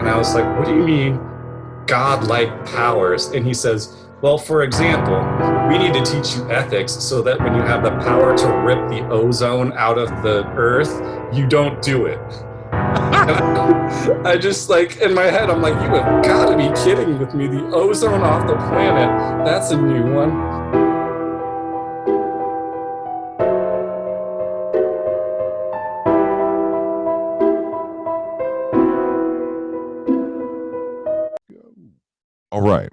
And I was like, what do you mean godlike powers? And he says, well, for example, we need to teach you ethics so that when you have the power to rip the ozone out of the earth, you don't do it. I just like, in my head, I'm like, you have got to be kidding with me. The ozone off the planet, that's a new one. All right.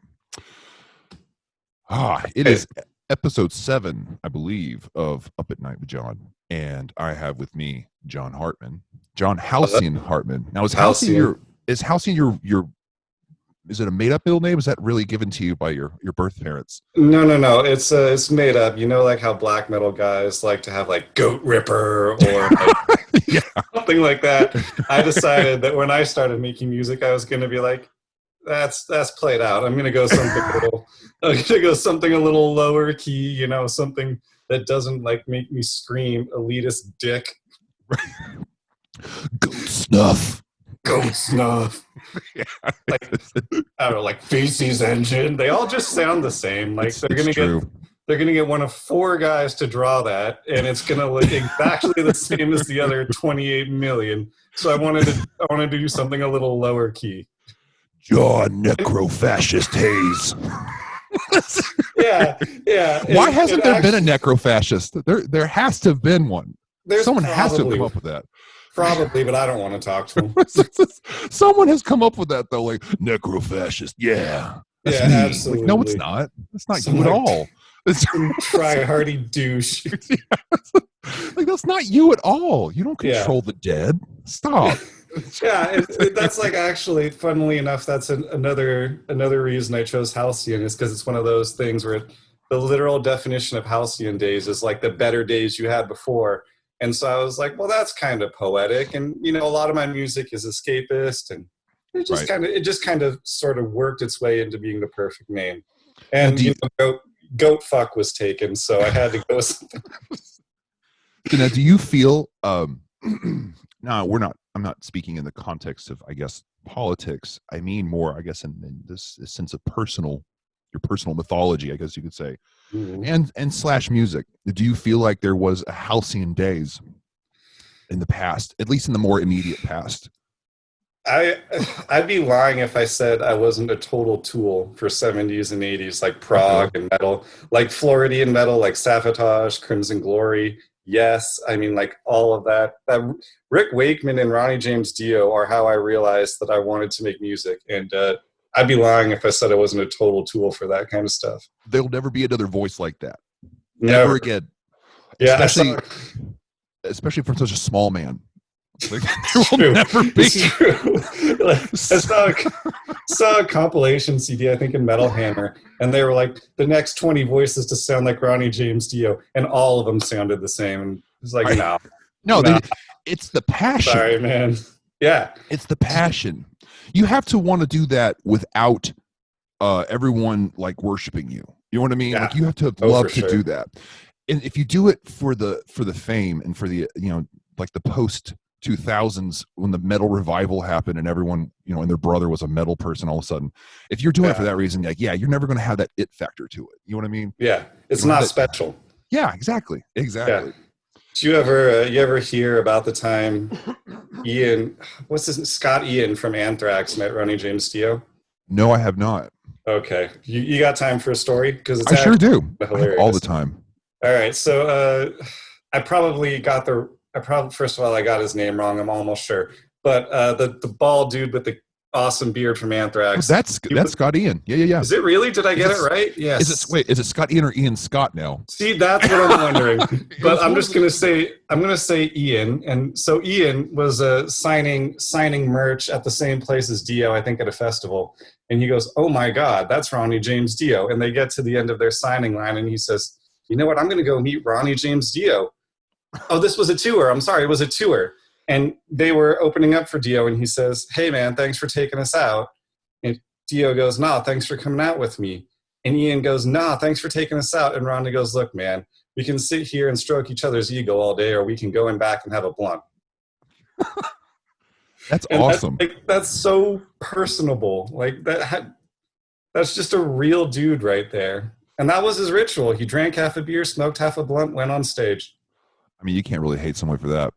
It is episode 7, I believe, of Up at Night with John. And I have with me John Hartman. John Halcyon Hartman. Now, is Halcyon your is it a made-up middle name? Is that really given to you by your birth parents? No. It's made up. You know, like how black metal guys like to have like Goat Ripper or like something like that. I decided that when I started making music, I was going to be like, that's played out. I'm going to go something a little lower key. You know, something that doesn't like make me scream elitist dick. Goat snuff. Yeah. Like, I don't know, like Feces Engine. They all just sound the same. Like they're gonna get one of 4 guys to draw that, and it's gonna look exactly the same as the other 28 million. So I wanted to do something a little lower key. John Necrofascist Hayes. Yeah. Why hasn't there been a necrofascist? There has to have been one. Someone has to have come up with that. Probably, but I don't want to talk to him. Someone has come up with that, though, like, necrofascist. Yeah. Yeah, me. absolutely. Like, no, it's not. That's not you at all. Try-hardy douche. Like, that's not you at all. You don't control the dead. Stop. Yeah, that's like, actually, funnily enough, that's another reason I chose Halcyon, is because it's one of those things where the literal definition of Halcyon days is like the better days you had before. And so I was like, well, that's kind of poetic. And, you know, a lot of my music is escapist, and it just kind of sort of worked its way into being the perfect name. And goat fuck was taken, so I had to go with something. Now, do you feel no, I'm not speaking in the context of, I guess, politics. I mean more, I guess, in this sense of your personal mythology, I guess you could say. Mm-hmm. and slash music. Do you feel like there was a Halcyon days in the past, at least in the more immediate past? I'd be lying if I said I wasn't a total tool for 70s and 80s, like prog and metal, like Floridian metal, like Sabotage, Crimson Glory. Yes, I mean, like all of that. Rick Wakeman and Ronnie James Dio are how I realized that I wanted to make music. And I'd be lying if I said I wasn't a total tool for that kind of stuff. There'll never be another voice like that. Never again. Yeah, especially from such a small man. Like, there will never be. Like, I saw a compilation CD, I think, in Metal Hammer, and they were like, the next 20 voices to sound like Ronnie James Dio, and all of them sounded the same. And it's like, no. It's the passion. Sorry, man. Yeah. It's the passion. You have to want to do that without everyone like worshiping you. You know what I mean? Yeah. Like, you have to love to do that. And if you do it for the fame and for the, you know, like the post 2000s when the metal revival happened and everyone, you know, and their brother was a metal person all of a sudden, if you're doing it for that reason, like, you're never going to have that it factor to it. You know what I mean? Yeah. It's not special. Yeah, exactly. Yeah. Did you ever hear about the time Scott Ian from Anthrax met Ronnie James Dio? No, I have not. Okay. You got time for a story? Because I sure do. Hilarious. All the time. All right. So first of all, I got his name wrong. I'm almost sure. But the bald dude with the awesome beard from Anthrax. Oh, that's Scott Ian. Yeah. Is it really? Did I get it right? Yes. Is it Scott Ian or Ian Scott now? See, that's what I'm wondering. But I'm going to say Ian. And so Ian was signing merch at the same place as Dio, I think, at a festival. And he goes, "Oh my God, that's Ronnie James Dio." And they get to the end of their signing line, and he says, "You know what? I'm going to go meet Ronnie James Dio." Oh, this was a tour. I'm sorry, it was a tour. And they were opening up for Dio, and he says, "Hey, man, thanks for taking us out." And Dio goes, "Nah, thanks for coming out with me." And Ian goes, "Nah, thanks for taking us out." And Ronnie goes, "Look, man, we can sit here and stroke each other's ego all day, or we can go in back and have a blunt." That's And awesome. that's so personable. Like that's just a real dude right there. And that was his ritual. He drank half a beer, smoked half a blunt, went on stage. I mean, you can't really hate someone for that.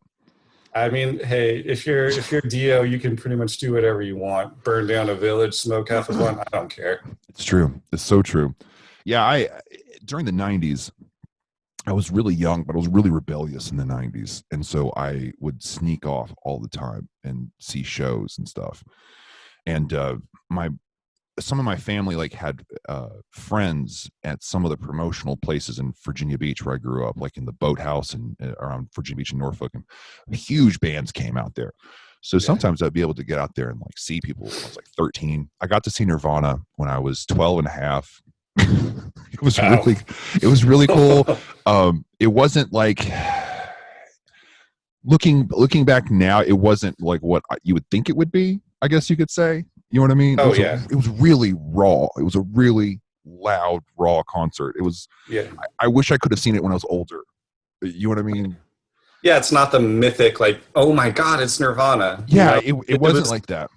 I mean, hey, if you're Dio, you can pretty much do whatever you want. Burn down a village, smoke half a blunt. I don't care. It's true. It's so true. Yeah, I during the 90s, I was really young, but I was really rebellious in the 90s. And so I would sneak off all the time and see shows and stuff. And my some of my family like had friends at some of the promotional places in Virginia Beach where I grew up, like in the Boathouse and around Virginia Beach and Norfolk, and huge bands came out there. So sometimes I'd be able to get out there and like see people when I was like 13. I got to see Nirvana when I was 12 and a half. It was really cool. It wasn't like looking back now, it wasn't like what you would think it would be, I guess you could say. You know what I mean? Oh, it was really raw. It was a really loud, raw concert. It was. Yeah. I wish I could have seen it when I was older. You know what I mean? Yeah, it's not the mythic like, oh my God, it's Nirvana. Yeah, you know? it wasn't like that.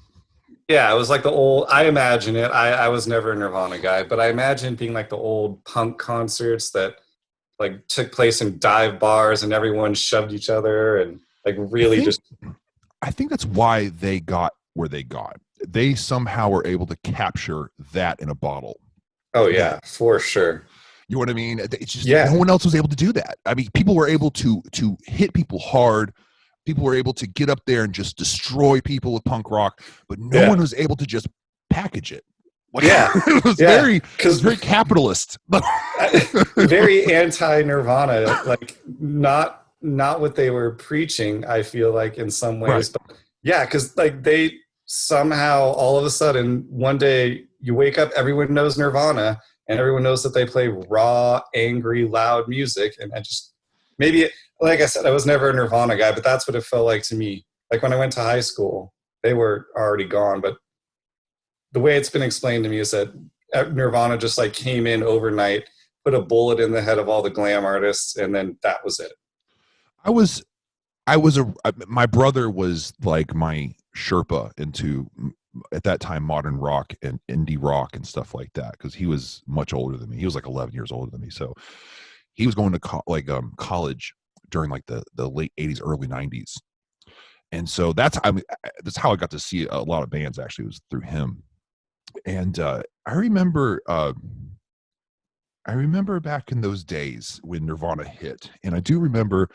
Yeah, it was like the old. I imagine it. I was never a Nirvana guy, but I imagine being like the old punk concerts that like took place in dive bars and everyone shoved each other and like really I think that's why they got where they got. They somehow were able to capture that in a bottle. Oh yeah, for sure. You know what I mean? It's just no one else was able to do that. I mean, people were able to hit people hard. People were able to get up there and just destroy people with punk rock, but no one was able to just package it. Like, it was very capitalist. Very anti-Nirvana, like not what they were preaching, I feel like in some ways. Right. But yeah, because like they somehow all of a sudden one day you wake up, everyone knows Nirvana and everyone knows that they play raw, angry, loud music. And I just like I said, I was never a Nirvana guy, but that's what it felt like to me. Like when I went to high school, they were already gone, but the way it's been explained to me is that Nirvana just like came in overnight, put a bullet in the head of all the glam artists, and then that was it. My brother was like my Sherpa into, at that time, modern rock and indie rock and stuff like that, because he was much older than me. He was like 11 years older than me. So he was going to college during like the late 80s, early 90s. And so that's how I got to see a lot of bands, actually, was through him. And I remember back in those days when Nirvana hit, and I do remember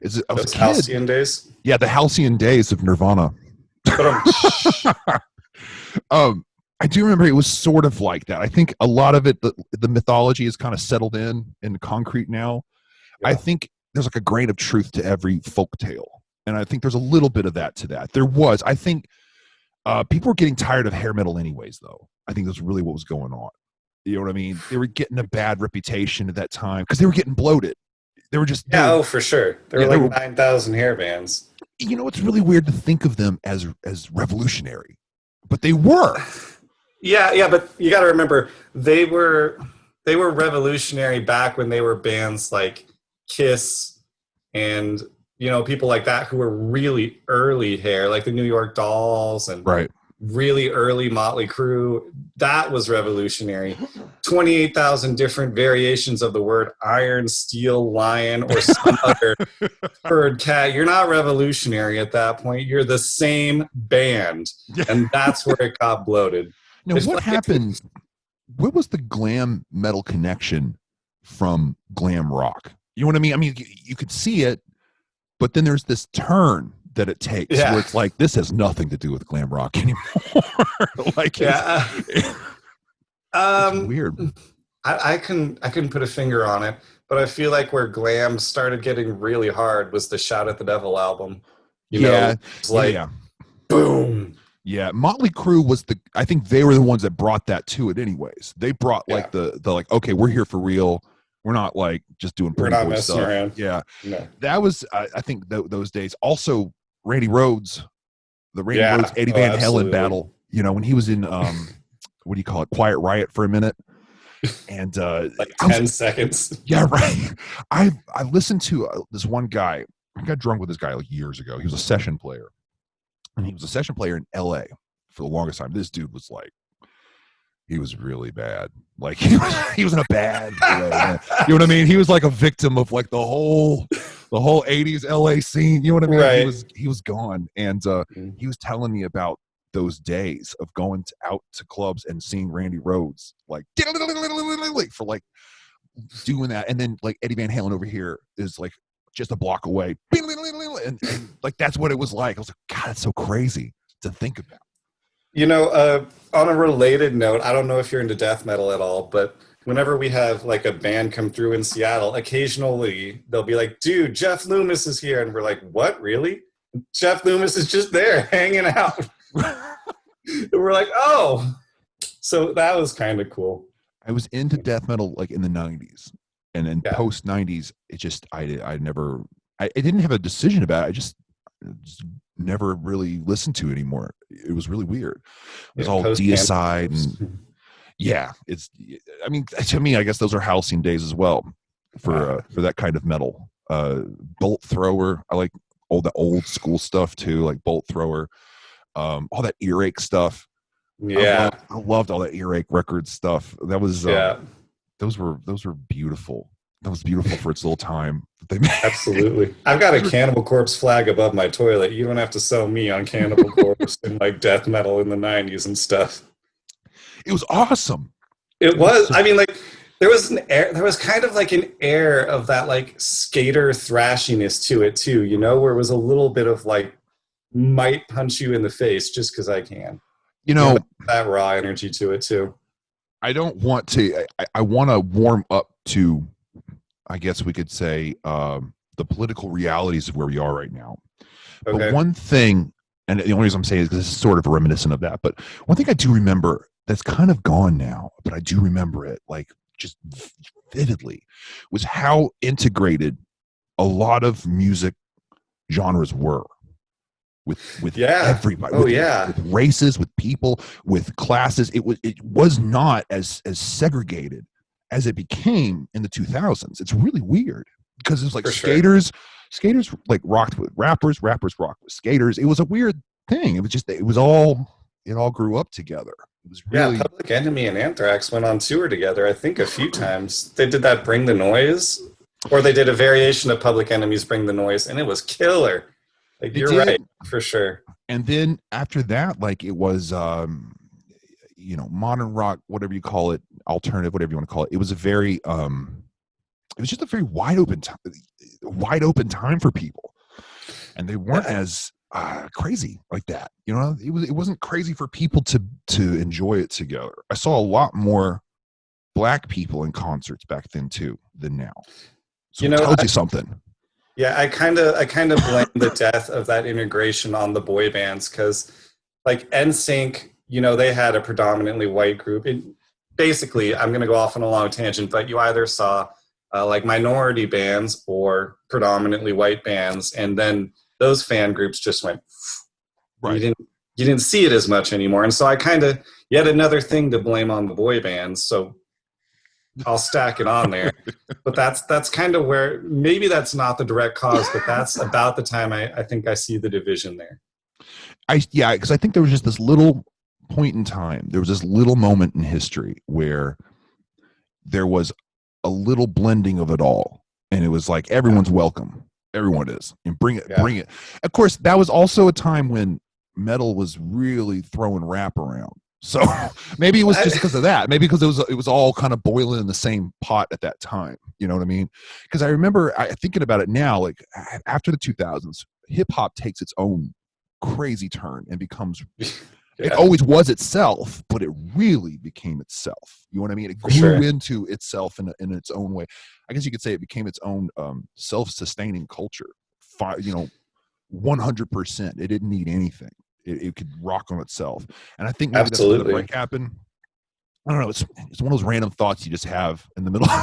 I was a kid. Halcyon days? Yeah, the Halcyon days of Nirvana. I do remember it was sort of like that. I think a lot of it, the mythology is kind of settled in concrete now. Yeah. I think there's like a grain of truth to every folk tale. And I think there's a little bit of that to that. I think people were getting tired of hair metal anyways, though. I think that's really what was going on. You know what I mean? They were getting a bad reputation at that time because they were getting bloated. They were just... for sure. There were like 9,000 hair bands. You know, it's really weird to think of them as revolutionary, but they were. Yeah, but you got to remember, they were revolutionary back when they were bands like Kiss and, you know, people like that who were really early hair, like the New York Dolls and really early Motley Crue. That was revolutionary. 28,000 different variations of the word iron, steel, lion, or some other bird, cat. You're not revolutionary at that point. You're the same band. And that's where it got bloated. Now, what happened? What was the glam metal connection from glam rock? You know what I mean? I mean, you could see it, but then there's this turn that it takes where it's like, this has nothing to do with glam rock anymore. Like, it's weird. I couldn't put a finger on it, but I feel like where glam started getting really hard was the Shout at the Devil album. You know, it's like, boom. Yeah, Motley Crue I think they were the ones that brought that to it anyways. They brought like the like, okay, we're here for real. We're not like just doing pretty boy stuff. Around. Yeah. No. That was, I think, those days. Also, Randy Rhoads, the Randy Rhoads, Eddie Van Halen battle, you know, when he was in, what do you call it, Quiet Riot for a minute. And like 10 seconds. Yeah, right. I listened to this one guy. I got drunk with this guy like years ago. He was a session player. and he was a session player in LA for the longest time. This dude was like, he was really bad. Like he was in a bad way, man. You know what I mean? He was like a victim of like the whole 80s LA scene. You know what I mean? Right. He was gone. And he was telling me about those days of going out to clubs and seeing Randy Rhoads like for like doing that. And then like Eddie Van Halen over here is like just a block away. And like that's what it was like. I was like, God, that's so crazy to think about. You know, on a related note, I don't know if you're into death metal at all, but whenever we have like a band come through in Seattle, occasionally they'll be like, dude, Jeff Loomis is here. And we're like, what, really? Jeff Loomis is just there hanging out. And we're like, oh. So that was kind of cool. I was into death metal like in the 90s. And then post 90s, it just, I didn't have a decision about it. I just never really listened to it anymore. It was really weird. It was all deicide and I mean, to me, I guess those are Halcyon days as well for that kind of metal. Bolt Thrower, I like all the old school stuff too, like Bolt Thrower, all that Earache stuff. Yeah, I loved all that Earache record stuff. That was those were beautiful. That was beautiful for its little time. Absolutely. I've got a Cannibal Corpse flag above my toilet. You don't have to sell me on Cannibal Corpse and like death metal in the 90s and stuff. It was awesome. It was. I mean, like there was kind of like an air of that like skater thrashiness to it too, you know, where it was a little bit of like might punch you in the face just because I can. You know, that raw energy to it too. I don't want to. I want to warm up to, I guess we could say, the political realities of where we are right now. Okay. But one thing, and the only reason I'm saying is because this is sort of reminiscent of that, but one thing I do remember that's kind of gone now, but I do remember it like just vividly, was how integrated a lot of music genres were with everybody. With races, with people, with classes. It was not as segregated as it became in the 2000s. It's really weird because it's like skaters like rocked with rappers rocked with skaters. It was a weird thing. It all grew up together. It was really Public Enemy and Anthrax went on tour together, I think a few times. They did that Bring the Noise, or they did a variation of Public Enemy's Bring the Noise, and it was killer. Like you're right, for sure. And then after that, like it was modern rock, whatever you call it, alternative, whatever you want to call it. It was a very it was just a very wide open time for people, and they weren't as crazy like that. You know, it wasn't crazy for people to enjoy it together. I saw a lot more black people in concerts back then too than now. So it tells you something. Yeah, I kind of blame the death of that integration on the boy bands because, like NSYNC, you know, they had a predominantly white group. Basically, I'm going to go off on a long tangent, but you either saw like minority bands or predominantly white bands, and then those fan groups just went. Right. You didn't see it as much anymore, and so I kind of yet another thing to blame on the boy bands. So I'll stack it on there. But that's kind of where, maybe that's not the direct cause, but that's about the time I think I see the division there. Because I think there was just this little point in time. There was this little moment in history where there was a little blending of it all. And it was like, everyone's welcome. Everyone is. And bring it. Of course, that was also a time when metal was really throwing rap around. So maybe it was just because of that. Maybe because it was all kind of boiling in the same pot at that time. You know what I mean? Because I remember thinking about it now, like after the 2000s, hip hop takes its own crazy turn and becomes. It always was itself, but it really became itself. You know what I mean? It grew into itself in its own way. I guess you could say it became its own self-sustaining culture. 100%. It didn't need anything. It could rock on itself. And I think maybe that's where the break happened. I don't know. It's one of those random thoughts you just have in the middle of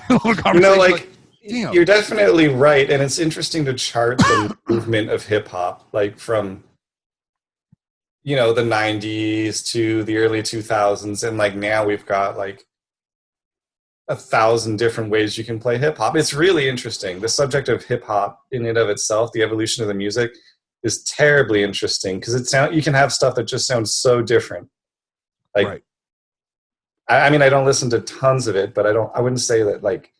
a conversation. You know, like you're definitely right. And it's interesting to chart the movement of hip hop, like from, you know, the 90s to the early 2000s. And like now we've got like 1,000 different ways you can play hip hop. It's really interesting. The subject of hip hop in and of itself, the evolution of the music, is terribly interesting because you can have stuff that just sounds so different. Like, Right. I mean, I don't listen to tons of it, but I wouldn't say that like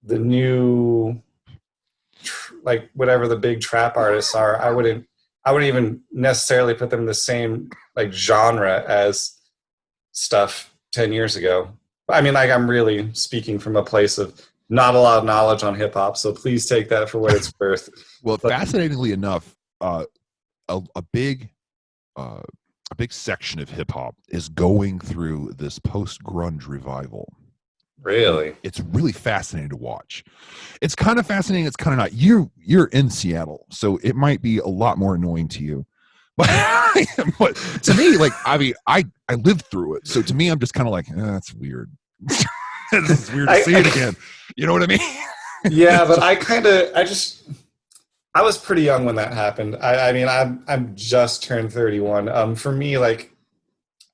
the new, like whatever the big trap artists are, I wouldn't even necessarily put them in the same like genre as stuff 10 years ago. I mean, like, I'm really speaking from a place of not a lot of knowledge on hip hop, so please take that for what it's worth. Well, But fascinatingly enough, a big section of hip hop is going through this post grunge revival. really, It's really fascinating to watch. It's kind of fascinating. It's kind of not. You're in Seattle, so it might be a lot more annoying to you. But to me, like, I mean, I lived through it, so to me, I'm just kind of like, that's weird. It's weird to see it again. You know what I mean? Yeah, but I was pretty young when that happened. I mean, I'm just turned 31. For me, like,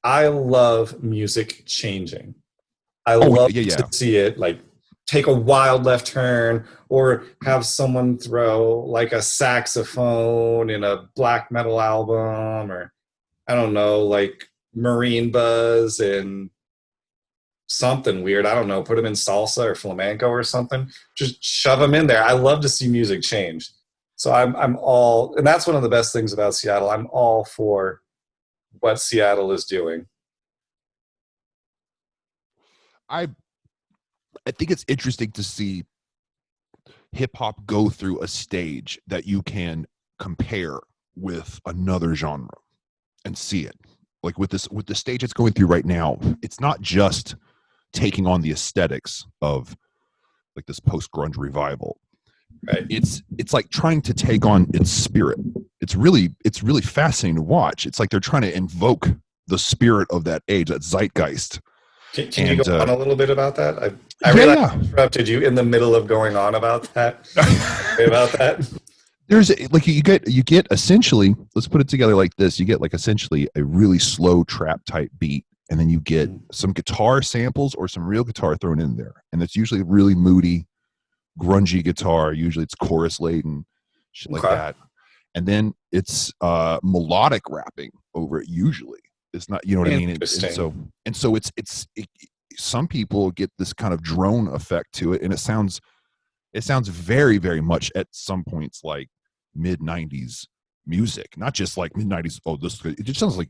I love music changing. I love yeah. to see it like take a wild left turn or have someone throw like a saxophone in a black metal album, or I don't know, like marine buzz and something weird. I don't know, put them in salsa or flamenco or something. Just shove them in there. I love to see music change. So I'm all, and that's one of the best things about Seattle. I'm all for what Seattle is doing. I think it's interesting to see hip hop go through a stage that you can compare with another genre and see it. Like with the stage it's going through right now, it's not just taking on the aesthetics of like this post grunge revival. Right. It's like trying to take on its spirit. It's really fascinating to watch. It's like they're trying to invoke the spirit of that age, that zeitgeist. Can you go on a little bit about that? I realized I interrupted you in the middle of going on about that. About that. There's like you get essentially, let's put it together like this. You get like essentially a really slow trap type beat, and then you get some guitar samples or some real guitar thrown in there. And it's usually really moody, grungy guitar. Usually it's chorus laden, shit like that. And then it's melodic rapping over it usually. It's not, you know what I mean? And so it's some people get this kind of drone effect to it, and it sounds very, very much at some points like mid 90s music, not just like mid 90s. Oh, it just sounds like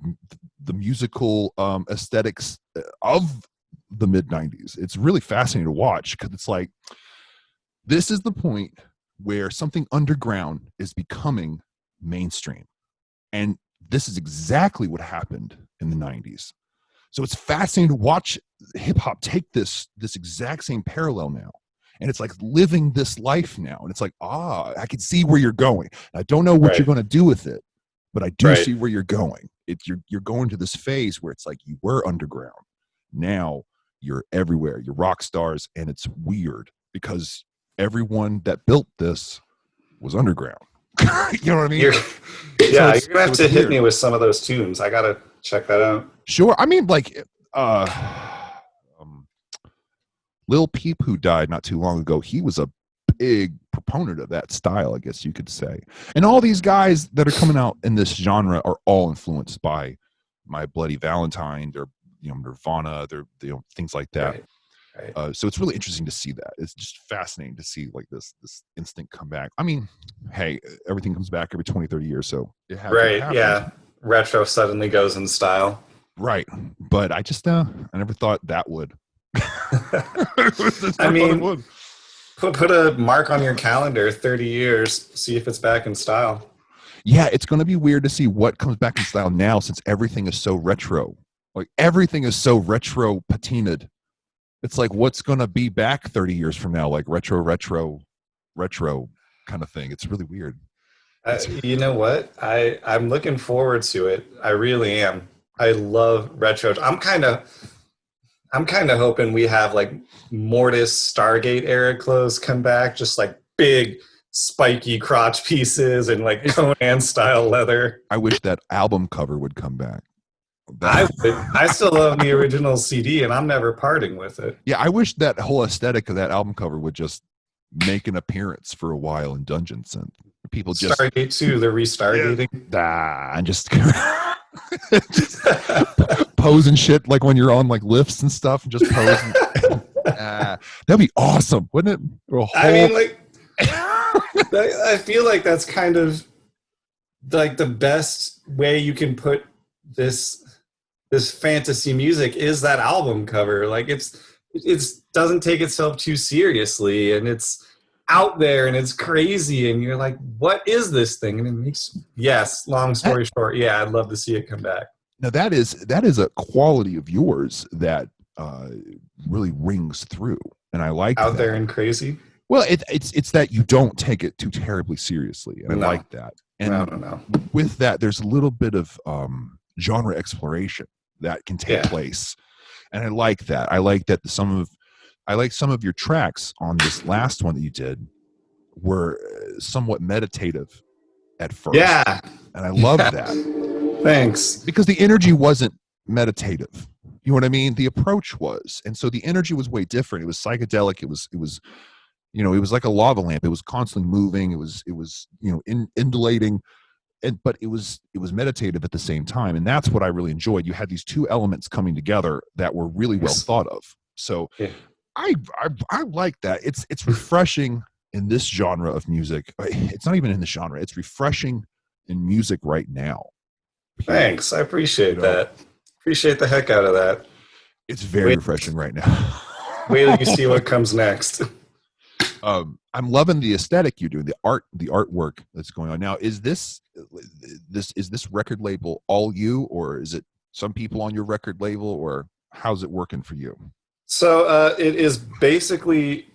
the musical aesthetics of the mid 90s. It's really fascinating to watch because it's like, this is the point where something underground is becoming mainstream. And this is exactly what happened in the 90s. So it's fascinating to watch hip hop take this exact same parallel now. And it's like living this life now. And it's like, I can see where you're going. I don't know what you're going to do with it, but I do see where you're going. You're going to this phase where it's like you were underground. Now you're everywhere. You're rock stars. And it's weird because everyone that built this was underground. You know what I mean? You're gonna have to hit me with some of those tunes. I gotta check that out. Sure. I mean, like Lil Peep, who died not too long ago, he was a big proponent of that style, I guess you could say. And all these guys that are coming out in this genre are all influenced by My Bloody Valentine, they're Nirvana, they're things like that. Right. So it's really interesting to see that. It's just fascinating to see like this instant comeback. I mean, hey, everything comes back every 20, 30 years, so it happens. Yeah. Retro suddenly goes in style. Right. But I just I never thought that would. I mean, put a mark on your calendar, 30 years, see if it's back in style. Yeah, it's going to be weird to see what comes back in style now since everything is so retro. Like everything is so retro patinaed. It's like, what's going to be back 30 years from now? Like retro kind of thing. It's really weird. You know what? I'm looking forward to it. I really am. I love retro. I'm kind of hoping we have like Mortis Stargate era clothes come back, just like big spiky crotch pieces and like Conan style leather. I wish that album cover would come back. I still love the original CD, and I'm never parting with it. Yeah, I wish that whole aesthetic of that album cover would just make an appearance for a while in Dungeon Synth. People just Stargate 2, they're restargating. and just, just pose and shit like when you're on like lifts and stuff and just pose. That'd be awesome, wouldn't it? I mean, like, I feel like that's kind of like the best way you can put this fantasy music is that album cover. Like it's doesn't take itself too seriously, and it's out there and it's crazy, and you're like, what is this thing? And it makes, yes, long story short, yeah, I'd love to see it come back. Now that is a quality of yours that really rings through, and I like out that. There and crazy. Well, it's that you don't take it too terribly seriously, and I like that. And no. With that, there's a little bit of genre exploration that can take place, and I like that. I like that some of your tracks on this last one that you did were somewhat meditative at first. Yeah, and I love that. Thanks. Because the energy wasn't meditative. You know what I mean? The approach was, and so the energy was way different. It was psychedelic. It was you know, it was like a lava lamp. It was constantly moving. It was you know, indulating, but it was meditative at the same time, and that's what I really enjoyed. You had these two elements coming together that were really well thought of. So I like that. It's refreshing in this genre of music. It's not even in the genre. It's refreshing in music right now. Thanks. I appreciate that. Appreciate the heck out of that. It's very refreshing right now. Wait till you see what comes next. I'm loving the aesthetic you're doing, the artwork that's going on now. Is this record label all you, or is it some people on your record label, or how's it working for you? So it is basically,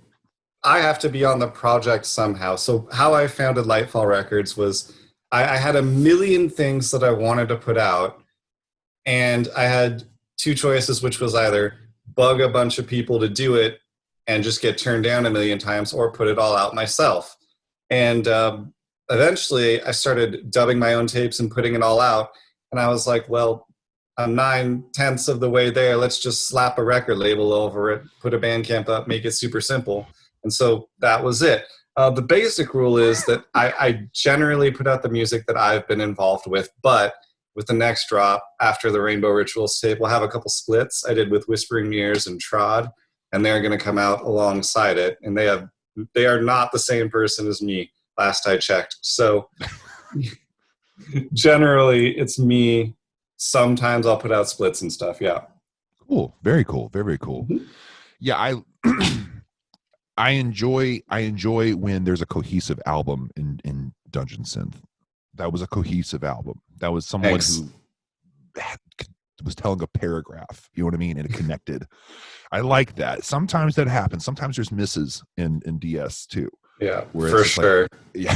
I have to be on the project somehow. So how I founded Lightfall Records was I had a million things that I wanted to put out, and I had two choices, which was either bug a bunch of people to do it and just get turned down a million times, or put it all out myself. And eventually I started dubbing my own tapes and putting it all out. And I was like, well, I'm 9/10 of the way there. Let's just slap a record label over it, put a Bandcamp up, make it super simple. And so that was it. The basic rule is that I generally put out the music that I've been involved with, but with the next drop, after the Rainbow Rituals tape, we'll have a couple splits I did with Whispering Mirrors and Trod, and they're going to come out alongside it. And they are not the same person as me, last I checked. So generally it's me. Sometimes I'll put out splits and stuff. Yeah. Cool. Very cool. Very, very cool. Mm-hmm. Yeah. I enjoy when there's a cohesive album in Dungeon Synth. That was a cohesive album. That was someone who was telling a paragraph, you know what I mean? And it connected. I like that. Sometimes that happens. Sometimes there's misses in DS too. Yeah, for sure. Like, yeah.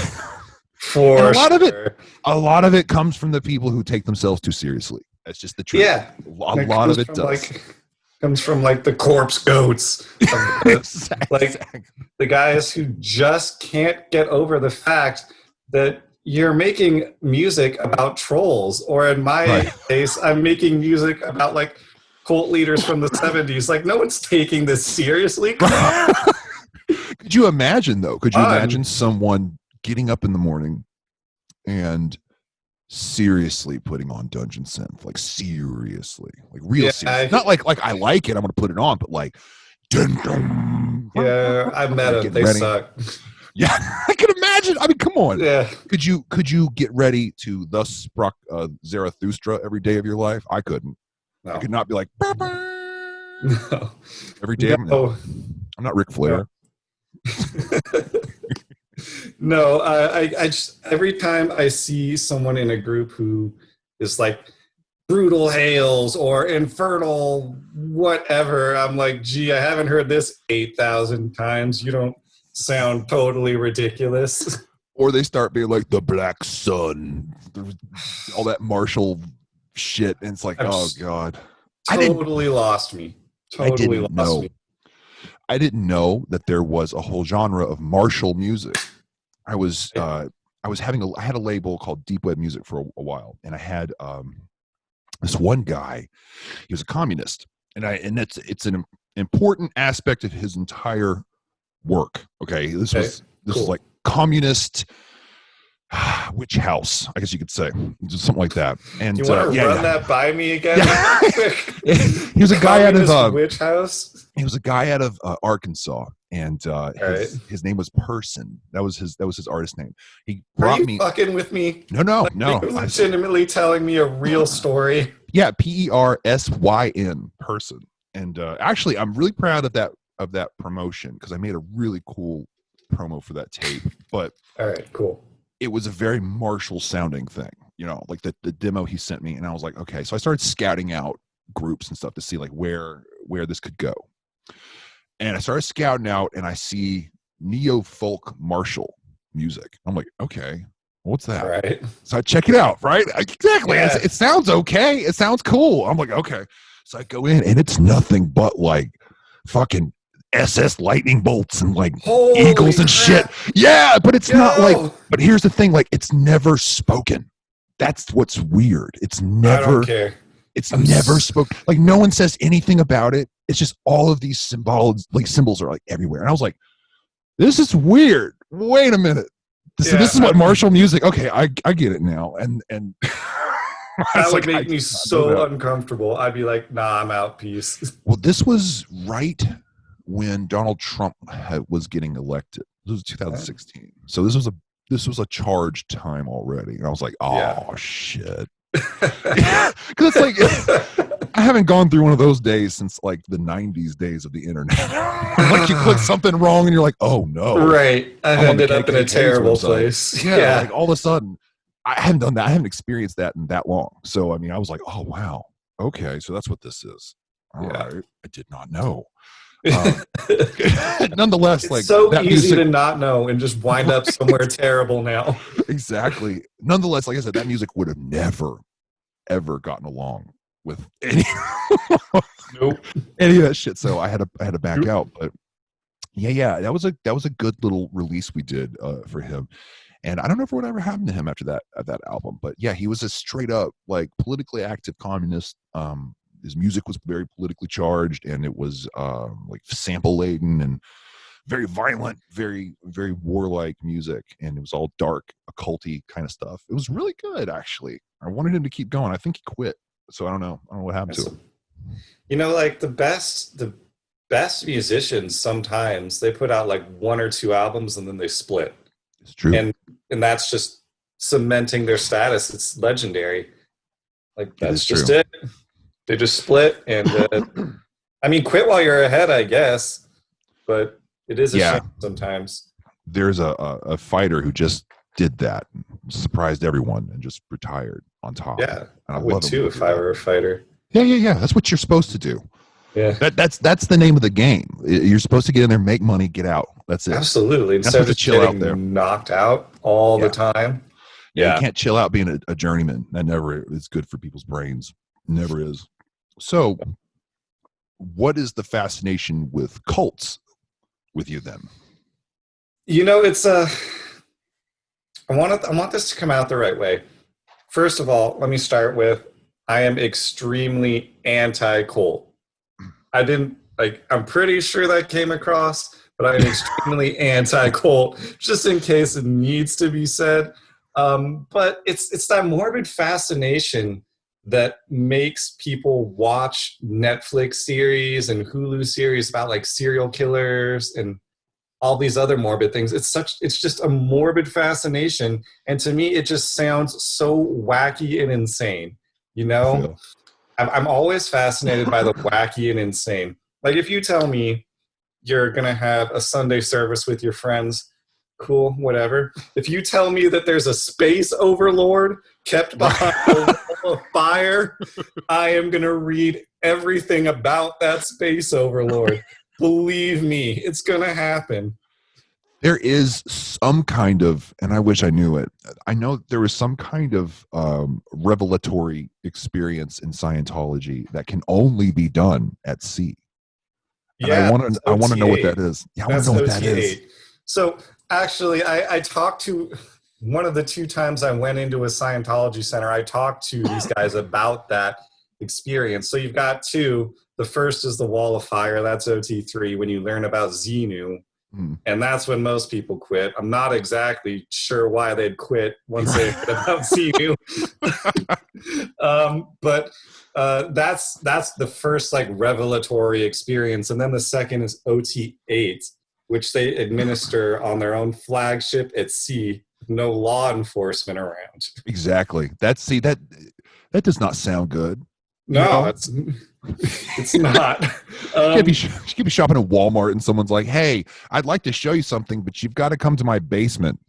For a lot of it comes from the people who take themselves too seriously. That's just the truth. Yeah. A lot of it does. Comes from like the corpse goats. Like the guys who just can't get over the fact that you're making music about trolls, or in my case, I'm making music about like cult leaders from the 70s. Like, no one's taking this seriously. Could you imagine though? Could you imagine someone getting up in the morning and seriously putting on Dungeon Synth, like seriously, like real serious. Not like I like it, I'm gonna put it on, but like dun, dun, yeah, I've met them. They suck. Yeah, I can imagine. I mean, come on. Yeah. Could you get ready to thus struck Zarathustra every day of your life? I couldn't. No. I could not be like no. Every day. No. I'm not Ric Flair. No, I just, every time I see someone in a group who is like brutal hails or infernal whatever, I'm like, gee, I haven't heard this 8,000 times. You don't sound totally ridiculous. Or they start being like the Black Sun, all that martial shit, and it's like, oh god, totally lost me. Totally lost me. I didn't know that there was a whole genre of martial music. I had a label called Deep Web Music for a while, and I had this one guy. He was a communist, and it's an important aspect of his entire work. Okay, this was like communist Witch House, I guess you could say, just something like that. And Do you want to run yeah. that by me again? He was a guy out of Witch House. He was a guy out of Arkansas, and Right. his name was Person. That was his artist name. He Are brought you me. fucking with me? No, Like, no. Are you legitimately telling me a real story? Yeah, Persyn, Person. And actually, I'm really proud of that promotion because I made a really cool promo for that tape. But All right, cool. it was a very Marshall sounding thing, like the demo he sent me, and I was like, okay. So I started scouting out groups and stuff to see like where this could go. And I started scouting out, and I see neo folk Marshall music. I'm like, okay, what's that? Right. So I check it out. Right, exactly. Yeah. It sounds okay. It sounds cool. I'm like, okay. So I go in, and it's nothing but like fucking SS lightning bolts and like Holy eagles and crap. shit. Yeah, but it's not like. Yo! But here's the thing: like, it's never spoken. That's what's weird. It's I never. don't care. It's never spoken. Like, no one says anything about it. It's just all of these symbols are like everywhere. And I was like, this is weird. Wait a minute. So this is what Marshall music. Okay, I get it now. And that would make me so uncomfortable. I'd be like, nah, I'm out. Peace. Well, this was right when Donald Trump was getting elected. This was 2016. So this was a charged time already. And I was like, oh shit. Because it's like I haven't gone through one of those days since like the 90s days of the internet. Like you click something wrong and you're like, oh no. Right. I ended up in a terrible place. Yeah. Like all of a sudden, I hadn't done that. I haven't experienced that in that long. So I mean, I was like, oh wow. Okay, so that's what this is. All right. I did not know. Nonetheless, it's like so that easy music, to not know and just wind up somewhere terrible now. Exactly. Nonetheless, like I said, that music would have never ever gotten along with any any of that shit. So I had to back out. But yeah, that was a good little release we did for him. And I don't know if what ever happened to him after that album. But yeah, he was a straight up like politically active communist. His music was very politically charged, and it was like sample laden and very violent, very, very warlike music. And it was all dark, occulty kind of stuff. It was really good, actually. I wanted him to keep going. I think he quit. So I don't know what happened to him. Like the best musicians, sometimes they put out like one or two albums and then they split. It's true. And that's just cementing their status. It's legendary. Like that's just true. it. They just split, and I mean, quit while you're ahead, I guess. But it is a shame sometimes. There's a fighter who just did that, surprised everyone, and just retired on top. Yeah, and I would too if I were a fighter. Yeah. That's what you're supposed to do. Yeah, that's the name of the game. You're supposed to get in there, make money, get out. That's it. Absolutely. Instead of just chill out there, knocked out all the time. Yeah, you can't chill out being a journeyman. That never is good for people's brains. Never is. So, what is the fascination with cults with you then? It's I want this to come out the right way. First of all, let me start with I am extremely anti-cult. I'm pretty sure that came across, but I am extremely anti-cult, just in case it needs to be said. But it's that morbid fascination that makes people watch Netflix series and Hulu series about like serial killers and all these other morbid things. It's just a morbid fascination. And to me, it just sounds so wacky and insane. I'm always fascinated by the wacky and insane. Like if you tell me you're going to have a Sunday service with your friends, cool, whatever. If you tell me that there's a space overlord kept behind a wall of fire, I am going to read everything about that space overlord. Believe me, it's going to happen. There is some kind of, and I wish I knew it, I know there was some kind of revelatory experience in Scientology that can only be done at sea. And I want to know what that is. Yeah, I want to know what that is. So actually, I talked to one of the two times I went into a Scientology center, I talked to these guys about that experience. So you've got two. The first is the Wall of Fire. That's OT3. When you learn about Xenu, And that's when most people quit. I'm not exactly sure why they'd quit once they heard about CU. But that's the first like revelatory experience. And then the second is OT8, which they administer on their own flagship at sea, with no law enforcement around. Exactly. That does not sound good. No, it's not. You could be shopping at Walmart and someone's like, "Hey, I'd like to show you something, but you've got to come to my basement."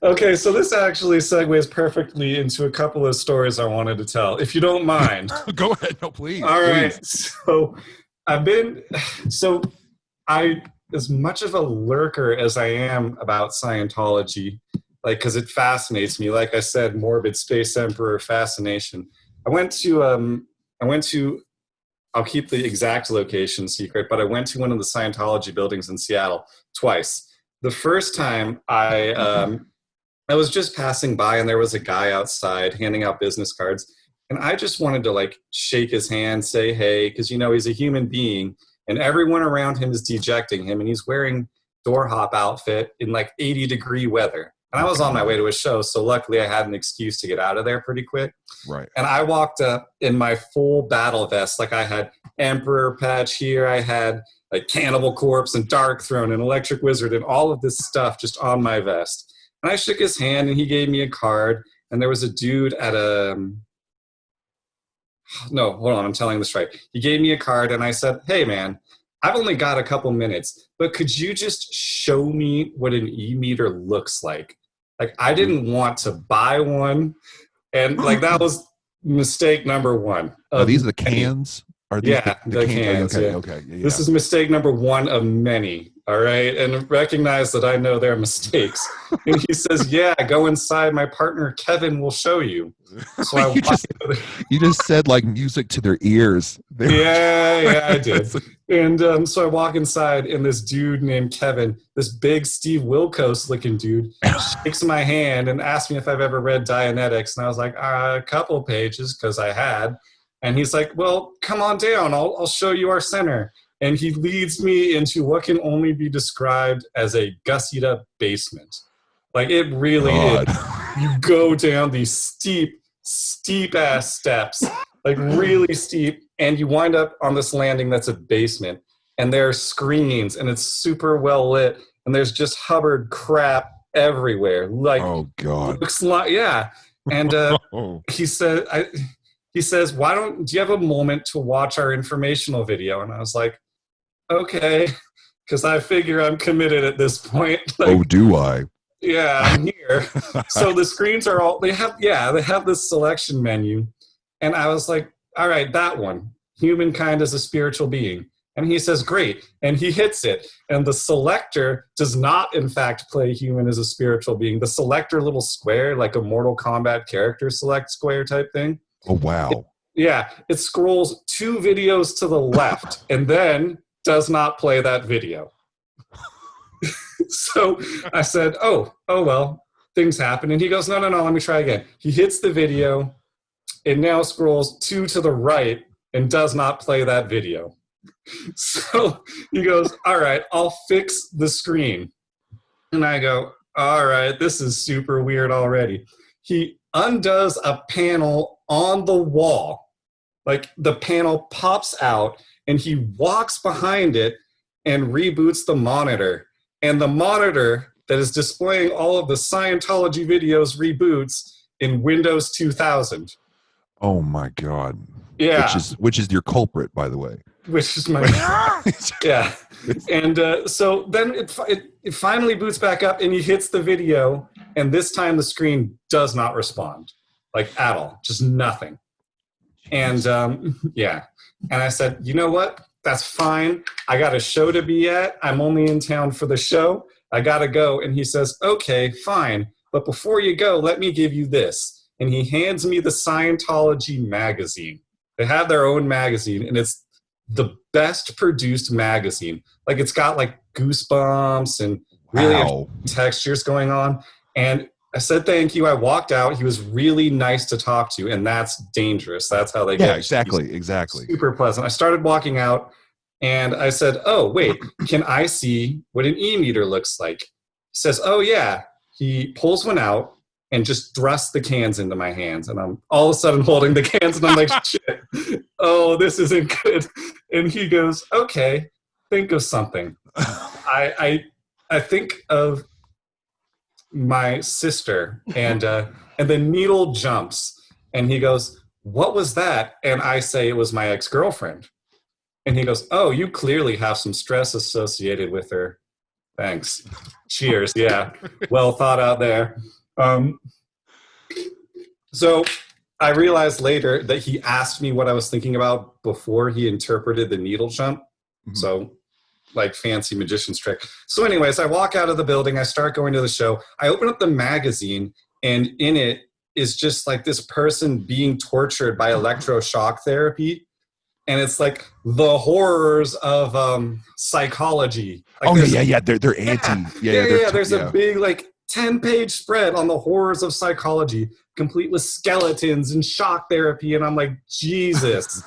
Okay, so this actually segues perfectly into a couple of stories I wanted to tell, if you don't mind. Go ahead. No, please. All right. Please. So I, as much of a lurker as I am about Scientology, like, because it fascinates me. Like I said, morbid space emperor fascination. I went to, I'll keep the exact location secret, but I went to one of the Scientology buildings in Seattle twice. The first time I was just passing by and there was a guy outside handing out business cards. And I just wanted to like shake his hand, say, hey, because, you know, he's a human being and everyone around him is dejecting him and he's wearing door hop outfit in like 80-degree weather. And I was on my way to a show, so luckily I had an excuse to get out of there pretty quick. Right. And I walked up in my full battle vest. Like I had Emperor patch here. I had like Cannibal Corpse and Dark Throne and Electric Wizard and all of this stuff just on my vest. And I shook his hand and he gave me a card. And there was a dude at no, hold on, I'm telling this right. He gave me a card and I said, hey man, I've only got a couple minutes, but could you just show me what an e-meter looks like? Like, I didn't want to buy one. And, like, that was mistake number one. Are these the cans? Are these the cans. Okay. Yeah. This is mistake number one of many, all right? And recognize that I know their mistakes. And he says, yeah, go inside. My partner, Kevin, will show you. So you just said, like, music to their ears. Yeah, I did. And so I walk inside, and this dude named Kevin, this big Steve Wilkos-looking dude, shakes my hand and asks me if I've ever read Dianetics. And I was like, a couple pages, because I had. And he's like, well, come on down. I'll show you our center. And he leads me into what can only be described as a gussied-up basement. Like, it really is. You go down these steep-ass steps, like really steep, and you wind up on this landing that's a basement. And there are screens, and it's super well lit, and there's just Hubbard crap everywhere. Like, oh, God. Looks like, yeah. And he said... He says, do you have a moment to watch our informational video? And I was like, okay, because I figure I'm committed at this point. Like, oh, do I? Yeah, I'm here. So the screens are all, they have this selection menu. And I was like, all right, that one, humankind as a spiritual being. And he says, great. And he hits it. And the selector does not, in fact, play human as a spiritual being. The selector little square, like a Mortal Kombat character select square type thing. Oh, wow. It scrolls 2 videos to the left and then does not play that video. So I said, oh, well, things happen. And he goes, no, let me try again. He hits the video. It now scrolls 2 to the right and does not play that video. So he goes, all right, I'll fix the screen. And I go, all right, this is super weird already. He undoes a panel on the wall. Like, the panel pops out and he walks behind it and reboots the monitor. And the monitor that is displaying all of the Scientology videos reboots in Windows 2000. Oh my God. Yeah. Which is your culprit, by the way. Which is my yeah. And so then it finally boots back up and he hits the video, and this time the screen does not respond, like, at all, just nothing. And yeah. And I said, you know what? That's fine. I got a show to be at. I'm only in town for the show. I got to go. And he says, okay, fine. But before you go, let me give you this. And he hands me the Scientology magazine. They have their own magazine, and it's the best produced magazine. Like, it's got like goosebumps and really textures going on. And I said thank you. I walked out. He was really nice to talk to, and that's dangerous. That's how they get. Yeah, exactly. Super pleasant. I started walking out, And I said, oh, wait, can I see what an e-meter looks like? He says, oh, yeah. He pulls one out and just thrusts the cans into my hands. And I'm all of a sudden holding the cans and I'm like, shit, oh, this isn't good. And he goes, okay, think of something. I think of my sister, and the needle jumps. And he goes, what was that? And I say it was my ex-girlfriend. And he goes, oh, you clearly have some stress associated with her. Thanks. Cheers. Yeah. Well thought out there. So I realized later that he asked me what I was thinking about before he interpreted the needle jump. Mm-hmm. So like fancy magician's trick. So anyways, I walk out of the building. I start going to the show. I open up the magazine, and in it is just like this person being tortured by electroshock therapy. And it's like the horrors of psychology. Like yeah. They're anti. Yeah. There's a big like 10-page spread on the horrors of psychology, complete with skeletons and shock therapy. And I'm like, Jesus.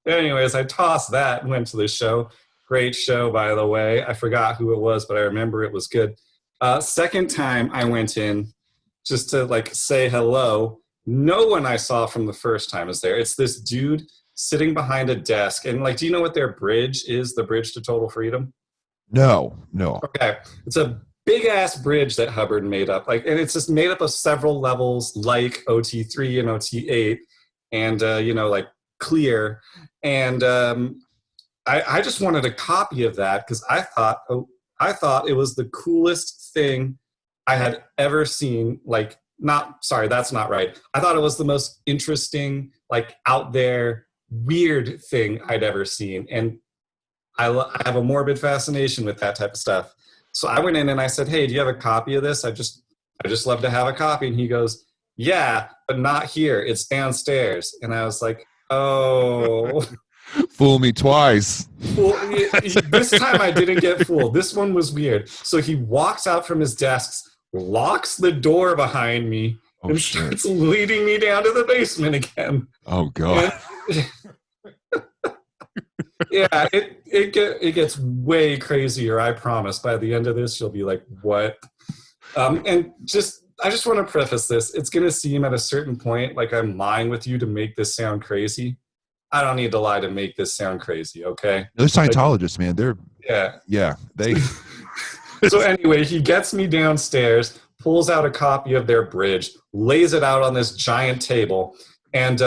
Anyways, I tossed that and went to the show. Great show, by the way. I forgot who it was, but I remember it was good. Second time I went in just to like say hello. No one I saw from the first time is there. It's this dude sitting behind a desk. And like, do you know what their bridge is? The bridge to total freedom? No. Okay. It's a big ass bridge that Hubbard made up. Like, and it's just made up of several levels like OT3 and OT8 and, like clear. And I just wanted a copy of that because I thought it was the coolest thing I had ever seen. Like, that's not right. I thought it was the most interesting, like out there, weird thing I'd ever seen. And I have a morbid fascination with that type of stuff. So I went in and I said, hey, do you have a copy of this? I just love to have a copy. And he goes, yeah, but not here. It's downstairs. And I was like, oh. Fool me twice. This time I didn't get fooled. This one was weird. So he walks out from his desk, locks the door behind me, and starts leading me down to the basement again. Oh God! Yeah, it gets way crazier. I promise. By the end of this, you'll be like, "What?" I just want to preface this. It's going to seem at a certain point like I'm lying with you to make this sound crazy. I don't need to lie to make this sound crazy. Okay? Those Scientologists, man. They're they. So anyway, he gets me downstairs, pulls out a copy of their bridge, lays it out on this giant table, and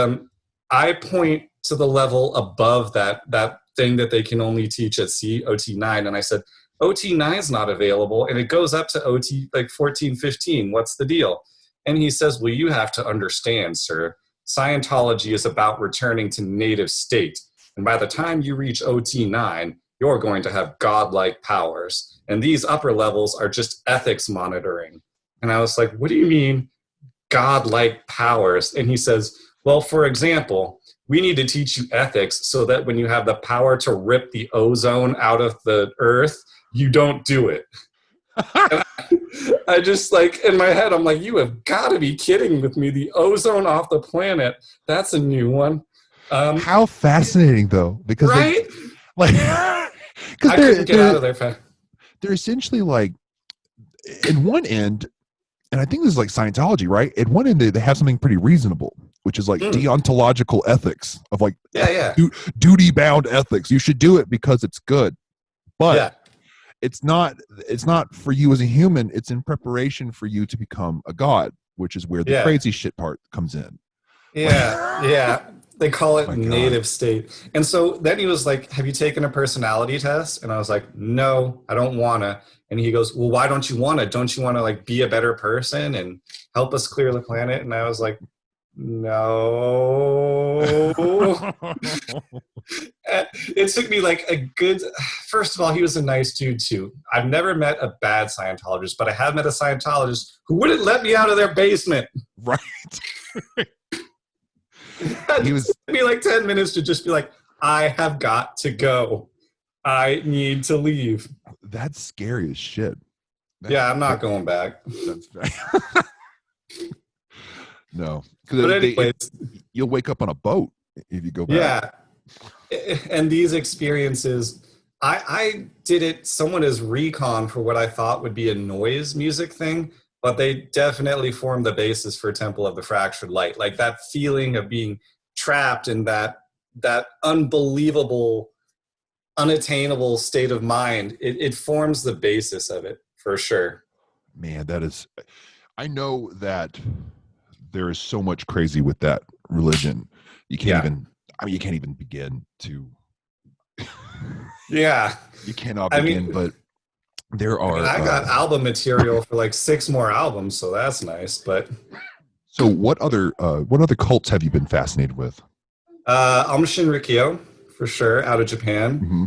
I point to the level above that thing that they can only teach at OT9, and I said, OT9 is not available, and it goes up to OT like 14, 15. What's the deal? And he says, well, you have to understand, sir, Scientology is about returning to native state, and by the time you reach OT9, you're going to have godlike powers. And these upper levels are just ethics monitoring. And I was like, what do you mean godlike powers? And he says, well, for example, we need to teach you ethics so that when you have the power to rip the ozone out of the earth, you don't do it. I just like, in my head, I'm like, you have got to be kidding with me. The ozone off the planet, that's a new one. How fascinating, though. Because right? I couldn't get out of there. They're essentially like, in one end, and I think this is like Scientology, right? At one end, they have something pretty reasonable, which is like deontological ethics of like duty-bound ethics. You should do it because it's good, but it's not for you as a human. It's in preparation for you to become a god, which is where the crazy shit part comes in. Yeah. They call it native state. And so then he was like, have you taken a personality test? And I was like, no, I don't want to. And he goes, well, why don't you want to? Don't you want to like be a better person and help us clear the planet? And I was like, no. It took me like first of all, he was a nice dude too. I've never met a bad Scientologist, but I have met a Scientologist who wouldn't let me out of their basement. Right. He was me like 10 minutes to just be like, I have got to go. I need to leave. That's scary as shit. I'm not going back. That's no. But anyways, you'll wake up on a boat if you go back. Yeah. And these experiences, I did it someone as recon for what I thought would be a noise music thing, but they definitely formed the basis for Temple of the Fractured Light. Like that feeling of being trapped in that unbelievable, unattainable state of mind. It forms the basis of it for sure. Man, that is, I know that there is so much crazy with that religion. You can't Yeah. even, I mean, you can't even begin to, Yeah. you cannot I begin, mean, but there I mean, are, I got album material for like 6 more albums, so that's nice. But so what other cults have you been fascinated with? Aum Shinrikyo, for sure, out of Japan. Hmm.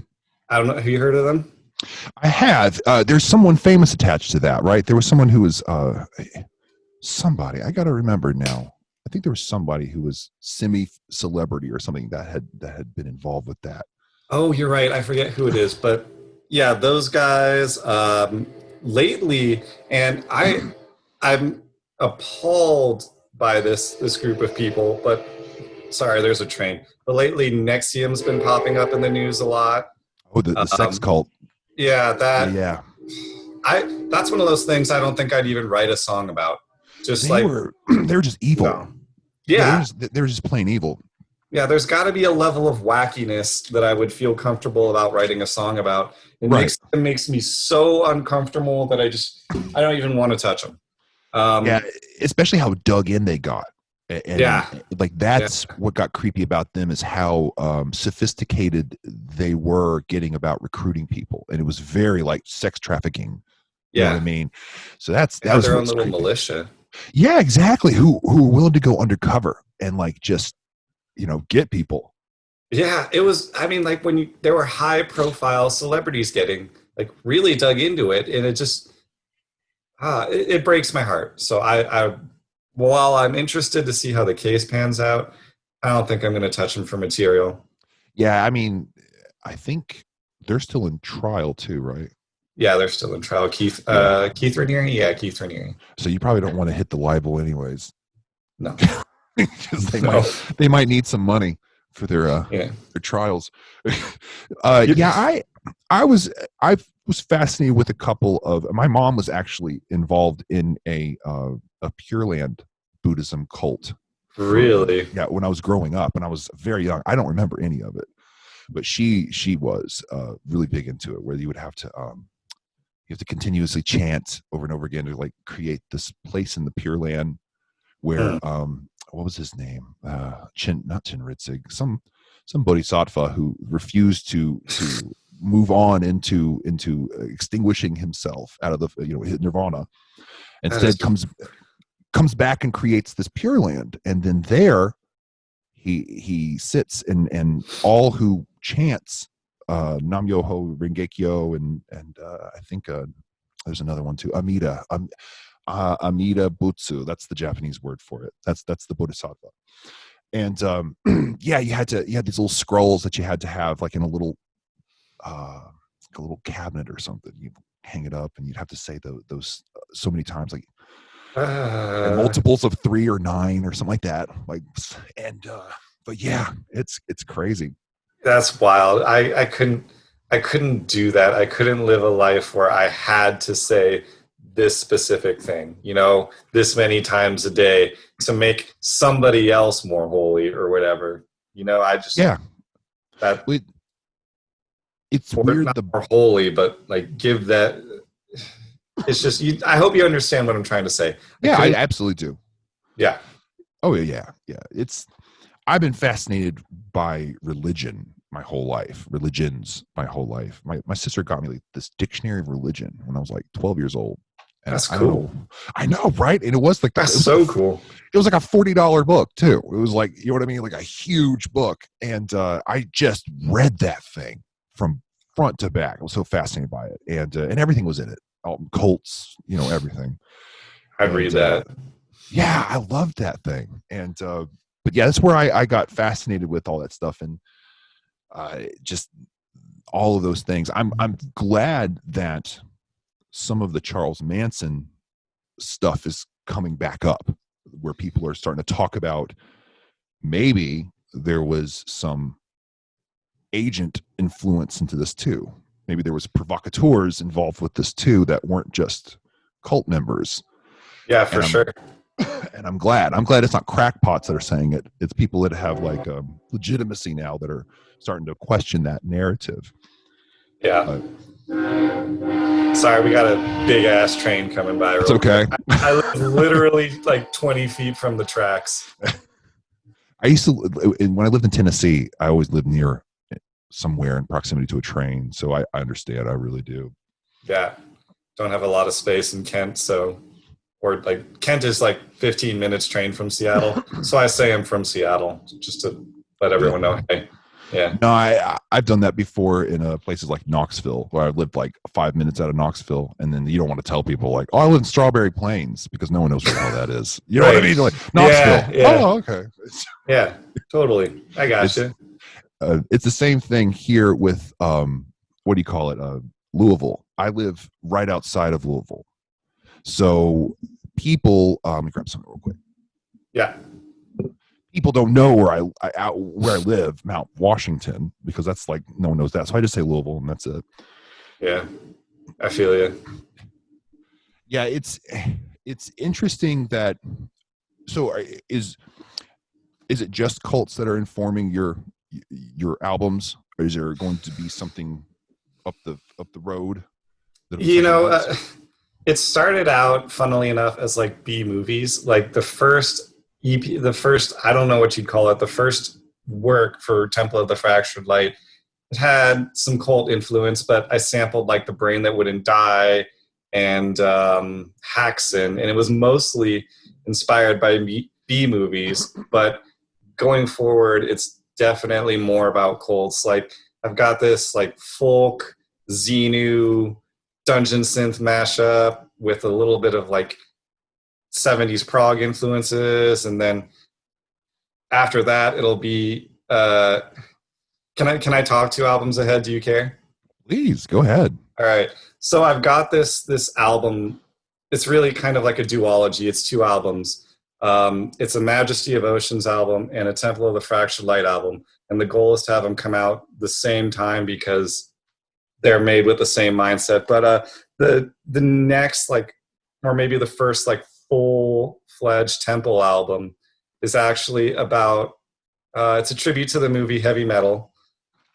I don't know. Have you heard of them? I have, there's someone famous attached to that, right? There was someone who was, somebody, I got to remember now. I think there was somebody who was semi-celebrity or something that had been involved with that. Oh, you're right. I forget who it is, but yeah, those guys. Lately, and I'm appalled by this group of people. But sorry, there's a train. But lately, Nexium's been popping up in the news a lot. Oh, the sex Um, cult. yeah, Yeah, that yeah. that's one of those things I don't think I'd even write a song about. Just They like, were they were just evil. no. Yeah, Yeah, they were just plain evil. yeah, there's got to be a level of wackiness that I would feel comfortable about writing a song about. And Right. it makes me so uncomfortable that I don't even want to touch them. Yeah, Um, especially how dug in they got. And yeah, like yeah, that's what got creepy about them is how sophisticated they were getting about recruiting people. And it was very like sex trafficking. You know what I yeah. mean? So They that had was their own what's little creepy. militia. Yeah, exactly. Who were willing to go undercover and like just, get people. Yeah, it was. I mean, like there were high profile celebrities getting like really dug into it, and it just it breaks my heart. So while I'm interested to see how the case pans out, I don't think I'm going to touch them for material. Yeah, I mean, I think they're still in trial too, right? Yeah, they're still in trial. Yeah. Keith Raniere. Yeah, Keith Raniere. So you probably don't want to hit the libel anyways, No, because no. they might need some money for Yeah. their trials. You, Yeah, I was fascinated with a couple of. My mom was actually involved in a Pure Land Buddhism cult for really? yeah when I was growing up, and I was very young. I don't remember any of it, but she was really big into it, where you have to continuously chant over and over again to like create this place in the Pure Land where Hmm. what was his name? Not Chinritzig, some bodhisattva who refused to move on into extinguishing himself out of the his nirvana. That is Instead comes back and creates this Pure Land, and then there he sits and all who chants Nam Yoho Rengekyo and I think there's another one too, Amida Butsu. That's the Japanese word for it. That's the Bodhisattva. And yeah, you had these little scrolls that you had to have like in like a little cabinet or something. You hang it up, and you'd have to say those so many times, like and uh, multiples of 3 or 9 or something like that. Like and but yeah, it's crazy. that's wild. I couldn't do that. I couldn't live a life where I had to say this specific thing, this many times a day to make somebody else more holy or whatever. I just Yeah, that it, it's or weird. not The more holy, but like give that. It's just I hope you understand what I'm trying to say. I Yeah, I couldn't. absolutely do. Yeah. Oh yeah. It's I've been fascinated by religions my whole life. My sister got me like this dictionary of religion when I was like 12 years old. And That's I don't know. cool. I know, right? And it was like That's so cool. it was like a $40 book too. It was like, you know what I mean? Like a huge book. And I just read that thing from front to back. I was so fascinated by it. And everything was in it. All cults, everything. I'd read And that. yeah, I loved that thing. And but yeah, that's where I got fascinated with all that stuff and just all of those things. I'm glad that some of the Charles Manson stuff is coming back up, where people are starting to talk about maybe there was some agent influence into this too. Maybe there was provocateurs involved with this too that weren't just cult members. Yeah, for sure. And I'm glad it's not crackpots that are saying it. It's people that have like legitimacy now that are starting to question that narrative. Yeah. Sorry, we got a big ass train coming by. It's okay. I live literally like 20 feet from the tracks. I used to, when I lived in Tennessee, I always lived near somewhere in proximity to a train. So I understand. I really do. Yeah. Don't have a lot of space in Kent. So, or like Kent is like 15 minutes train from Seattle. So I say I'm from Seattle just to let everyone know. Hey, yeah. No, I've done that before in places like Knoxville, where I lived like 5 minutes out of Knoxville, and then you don't want to tell people like, "Oh, I live in Strawberry Plains," because no one knows what the hell that is. You know what I mean? Like Knoxville. Yeah. Oh, okay. Yeah, totally. I got you. It's the same thing here with what do you call it? Louisville. I live right outside of Louisville, so people. Let me grab something real quick. Yeah. People don't know where I live, Mount Washington, because that's like no one knows that. So I just say Louisville, and that's it. Yeah, I feel you. Yeah, it's interesting that. So is it just cults that are informing your albums, or is there going to be something up the road? It started out, funnily enough, as like B movies, like the first EP, I don't know what you'd call it, the first work for Temple of the Fractured Light. It had some cult influence, but I sampled like The Brain That Wouldn't Die and Haxon, and it was mostly inspired by B movies. But going forward, it's definitely more about cults. Like I've got this like folk Xenu dungeon synth mashup with a little bit of like 70s prog influences, and then after that it'll be can I talk 2 albums ahead? Do you care? Please go ahead. All right, so I've got this album. It's really kind of like a duology. It's 2 albums. It's a Majesty of Oceans album and a Temple of the Fractured Light album, and the goal is to have them come out the same time because they're made with the same mindset. But the next, like, or maybe the first like full-fledged Temple album is actually about it's a tribute to the movie Heavy Metal,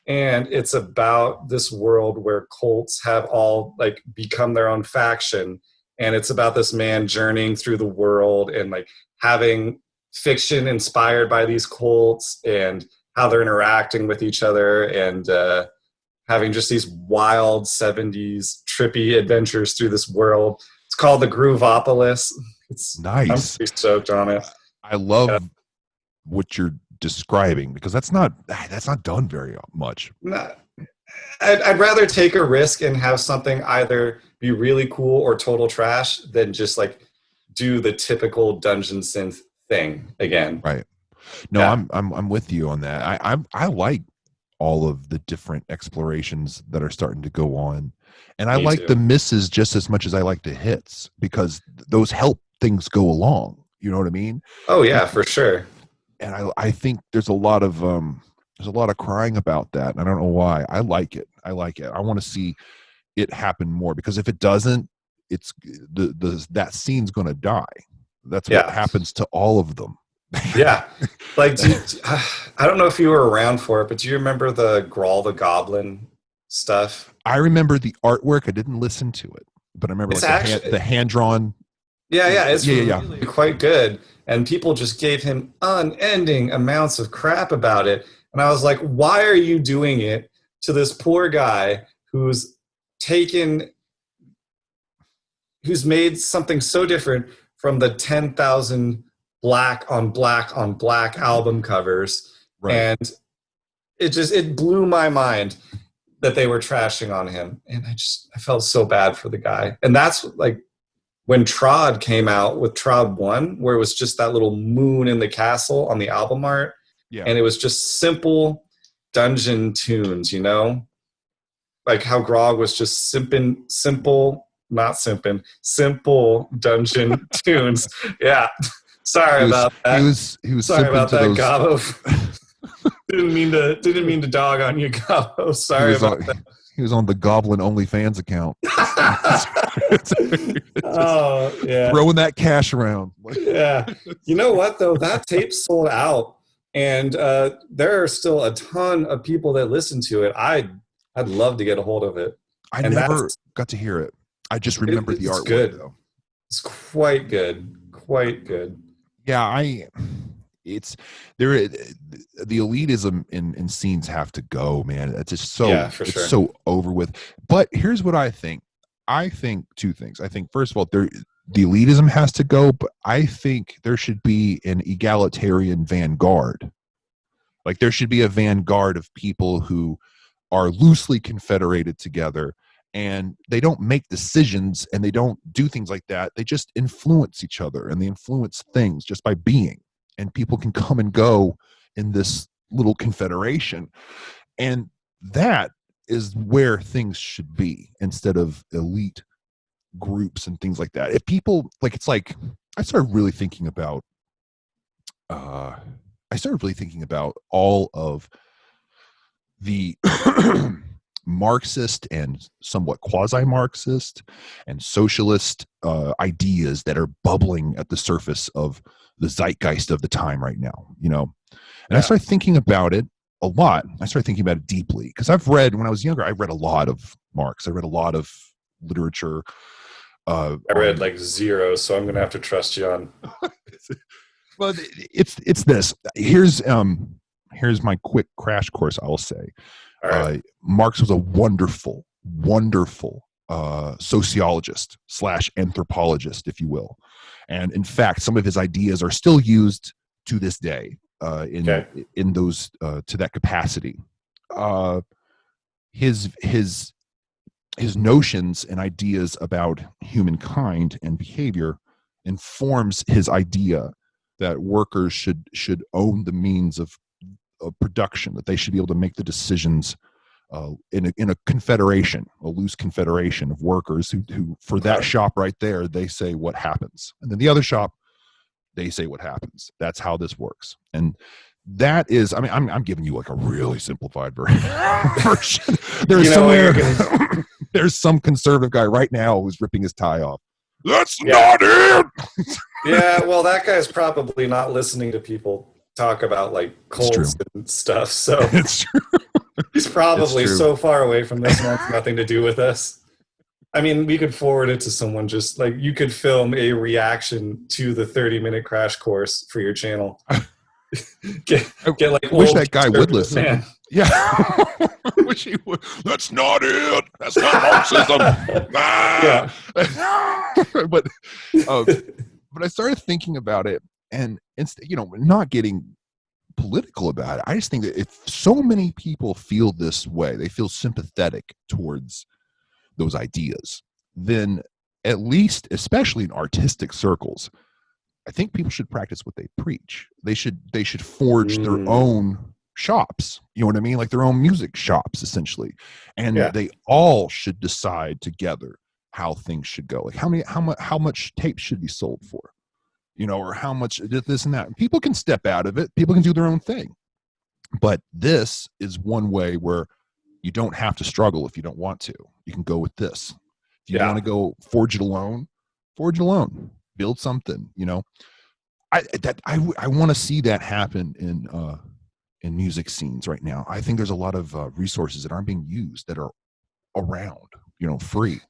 and it's about this world where cults have all like become their own faction, and it's about this man journeying through the world and like having fiction inspired by these cults and how they're interacting with each other, and having just these wild 70s trippy adventures through this world. It's called the Groovopolis. It's nice. I'm pretty stoked on it. I love what you're describing, because that's not done very much. No, I'd rather take a risk and have something either be really cool or total trash than just like do the typical dungeon synth thing again. Right. No, yeah. I'm with you on that. I like all of the different explorations that are starting to go on, and I like the misses just as much as I like the hits, because those help things go along. You know what I mean? Oh yeah, for sure. And I think there's a lot of crying about that. And I don't know why. I like it. I want to see it happen more, because if it doesn't, it's that scene's going to die. That's what happens to all of them. Yeah. Like, I don't know if you were around for it, but do you remember the Grawl the Goblin stuff? I remember the artwork. I didn't listen to it, but I remember the hand-drawn. Yeah. It's really quite good. And people just gave him unending amounts of crap about it. And I was like, why are you doing it to this poor guy who's made something so different from the 10,000 black on black on black album covers. Right. And it blew my mind that they were trashing on him. And I felt so bad for the guy. And that's like when Trod came out with Trod 1, where it was just that little moon in the castle on the album art. Yeah. And it was just simple dungeon tunes, you know? Like how Grog was just simple dungeon tunes. Yeah. Sorry about that. He was sorry about that, Gabo. Didn't mean to dog on you, Gabo. He Sorry was about on, he was on the Goblin OnlyFans account. that. Just Oh yeah, throwing that cash around. yeah. You know what though? That tape sold out, and there are still a ton of people that listen to it. I'd love to get a hold of it, I and never got to hear it. I just remember the it's artwork good. though. It's quite good, quite good. Yeah, it's there. The elitism in scenes have to go, man. It's just Yeah, for it's sure. so over with. But here's what I think. I think two things. I think first of all, the elitism has to go, but I think there should be an egalitarian vanguard. Like there should be a vanguard of people who are loosely confederated together, and they don't make decisions and they don't do things like that. They just influence each other and they influence things just by being. And people can come and go in this little confederation. And that is where things should be instead of elite groups and things like that. If people like, it's like I started really thinking about all of the Marxist and somewhat quasi-Marxist and socialist ideas that are bubbling at the surface of the zeitgeist of the time right now, you know. And I started thinking about it a lot. I started thinking about it deeply because when I was younger, I read a lot of Marx. I read a lot of literature. I read like zero, so I'm gonna have to trust you on. Well, it's this. Here's my quick crash course. I'll say, Marx was a wonderful sociologist / anthropologist, if you will, and in fact, some of his ideas are still used to this day in those to that capacity. His notions and ideas about humankind and behavior informs his idea that workers should own the means of production, that they should be able to make the decisions in a confederation, a loose confederation of workers who for that shop right there, they say what happens. And then the other shop, they say what happens. That's how this works. And that is, I mean, I'm giving you like a really simplified version. There's some conservative guy right now who's ripping his tie off. That's not it. Yeah, well, that guy's probably not listening to people talk about like cults and stuff. So it's true. He's probably so far away from this one, it's nothing to do with us. I mean, we could forward it to someone. Just like you could film a reaction to the 30-minute crash course for your channel. get like wish that guy would listen. Man. Yeah. Wish he would. That's not it. That's not Marxism. Yeah. But I started thinking about it, and not getting political about it. I just think that if so many people feel this way, they feel sympathetic towards those ideas, then at least, especially in artistic circles, I think people should practice what they preach. They should forge their own shops. You know what I mean? Like their own music shops, essentially. And they all should decide together how things should go. Like how much tape should be sold for, or how much this and that. People can step out of it. People can do their own thing. But this is one way where you don't have to struggle if you don't want to. You can go with this. If you want to go forge it alone. Build something, I want to see that happen in music scenes right now. I think there's a lot of resources that aren't being used that are around, free.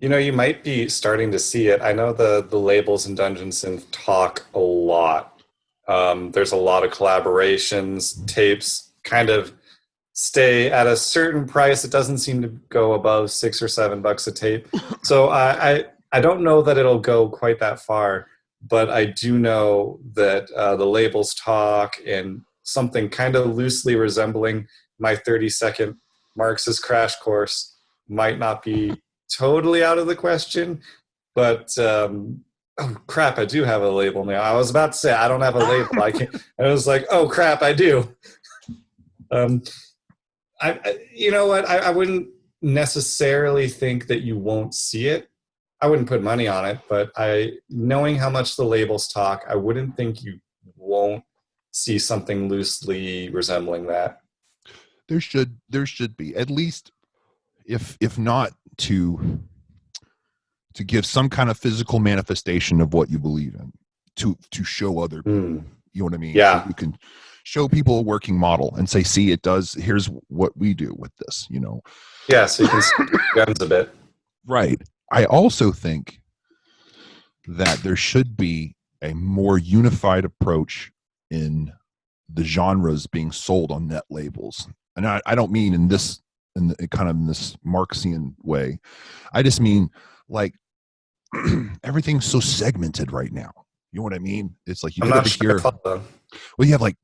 You might be starting to see it. I know the labels and Dungeons and talk a lot. There's a lot of collaborations, tapes kind of stay at a certain price. It doesn't seem to go above $6 or $7 a tape. So I don't know that it'll go quite that far, but I do know that the labels talk and something kind of loosely resembling my 30-second Marxist crash course might not be totally out of the question, but oh crap, I do have a label now. I was about to say I don't have a label. I can't. And I was like, oh crap, I do. You know what? I wouldn't necessarily think that you won't see it. I wouldn't put money on it, but knowing how much the labels talk, I wouldn't think you won't see something loosely resembling that. There should be, at least, if not to give some kind of physical manifestation of what you believe in, to show other people. You know what I mean? Yeah. So you can show people a working model and say, see, it does, here's what we do with this, you know? Yeah, so you can see guns a bit. Right. I also think that there should be a more unified approach in the genres being sold on net labels. And I don't mean in this Marxian way. I just mean, like, everything's so segmented right now. You know what I mean? It's like you get over here. Well, you have like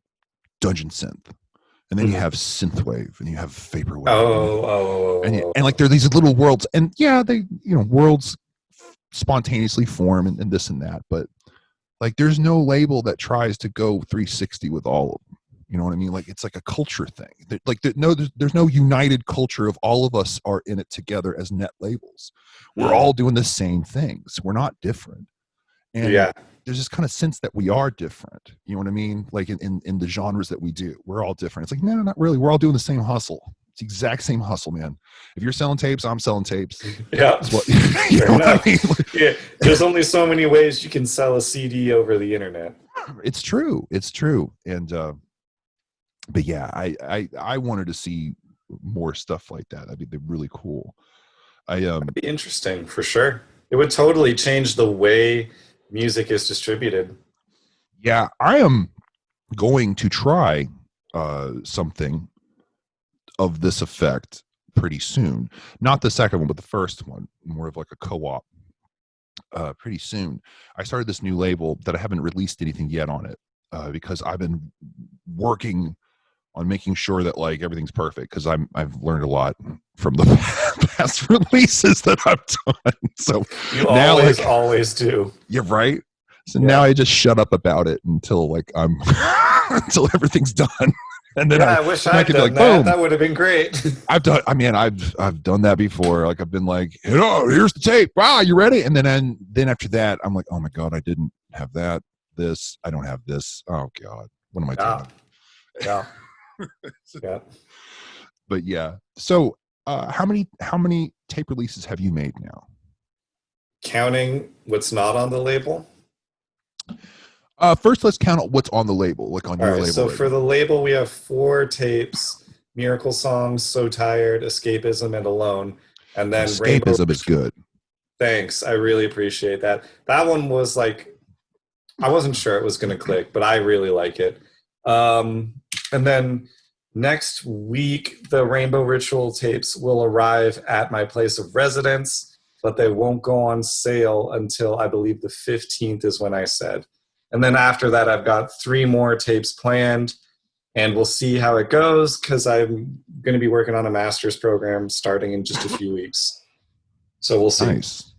Dungeon Synth, and then you have Synthwave, and you have Vaporwave. And like there are these little worlds, and yeah, they, you know, worlds spontaneously form and this and that, but like there's no label that tries to go 360 with all of them. You know what I mean? Like it's like a culture thing. Like there's no united culture of all of us are in it together as net labels. We're all doing the same things. We're not different. And there's this kind of sense that we are different. You know what I mean? Like in the genres that we do, we're all different. It's like, no, not really. We're all doing the same hustle. It's the exact same hustle, man. If you're selling tapes, I'm selling tapes. Yeah. You know what I mean? Yeah. There's only so many ways you can sell a CD over the internet. It's true. It's true. And, but yeah, I wanted to see more stuff like that. That'd be really cool. That'd be interesting for sure. It would totally change the way music is distributed. Yeah, I am going to try something of this effect pretty soon. Not the second one, but the first one, more of like a co-op. Pretty soon. I started this new label that I haven't released anything yet on it because I've been working on making sure that like everything's perfect, because I've learned a lot from the past releases that I've done. So you now always do. You're right. So now I just shut up about it until like I'm until everything's done. And then I wish I'd done that. That would have been great. I've done that before. Like I've been like, you know, here's the tape. Wow, you ready? And then after that, I'm like, oh my God, I didn't have that. This, I don't have this. Oh God, what am I doing? Yeah. Yeah. But yeah. So how many tape releases have you made now? Counting what's not on the label? First, let's count what's on the label, like on your label. So for the label, we have 4 tapes: Miracle Songs, So Tired, Escapism, and Alone. And then Escapism is good. Thanks. I really appreciate that. That one was like, I wasn't sure it was going to click, but I really like it. And then next week, the Rainbow Ritual tapes will arrive at my place of residence, but they won't go on sale until I believe the 15th is when I said. And then after that, I've got 3 more tapes planned, and we'll see how it goes, because I'm going to be working on a master's program starting in just a few weeks. So we'll see. Nice.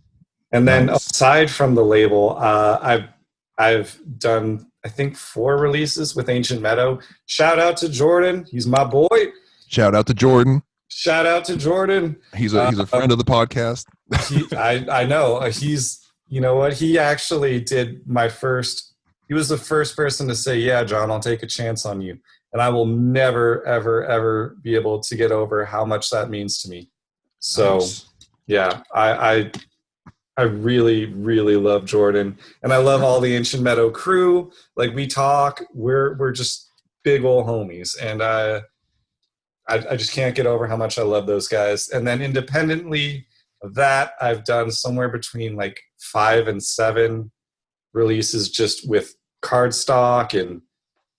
And then aside from the label, I've done, I think, 4 releases with Ancient Meadow. Shout out to Jordan. He's my boy. Shout out to Jordan. Shout out to Jordan. He's a friend of the podcast. I know. He's, you know what? He actually did he was the first person to say, yeah, John, I'll take a chance on you. And I will never, ever, ever be able to get over how much that means to me. So, nice. Yeah, I really, really love Jordan, and I love all the Ancient Meadow crew. Like, we talk, we're just big old homies, and I just can't get over how much I love those guys. And then independently of that, I've done somewhere between like 5 and 7 releases just with cardstock and,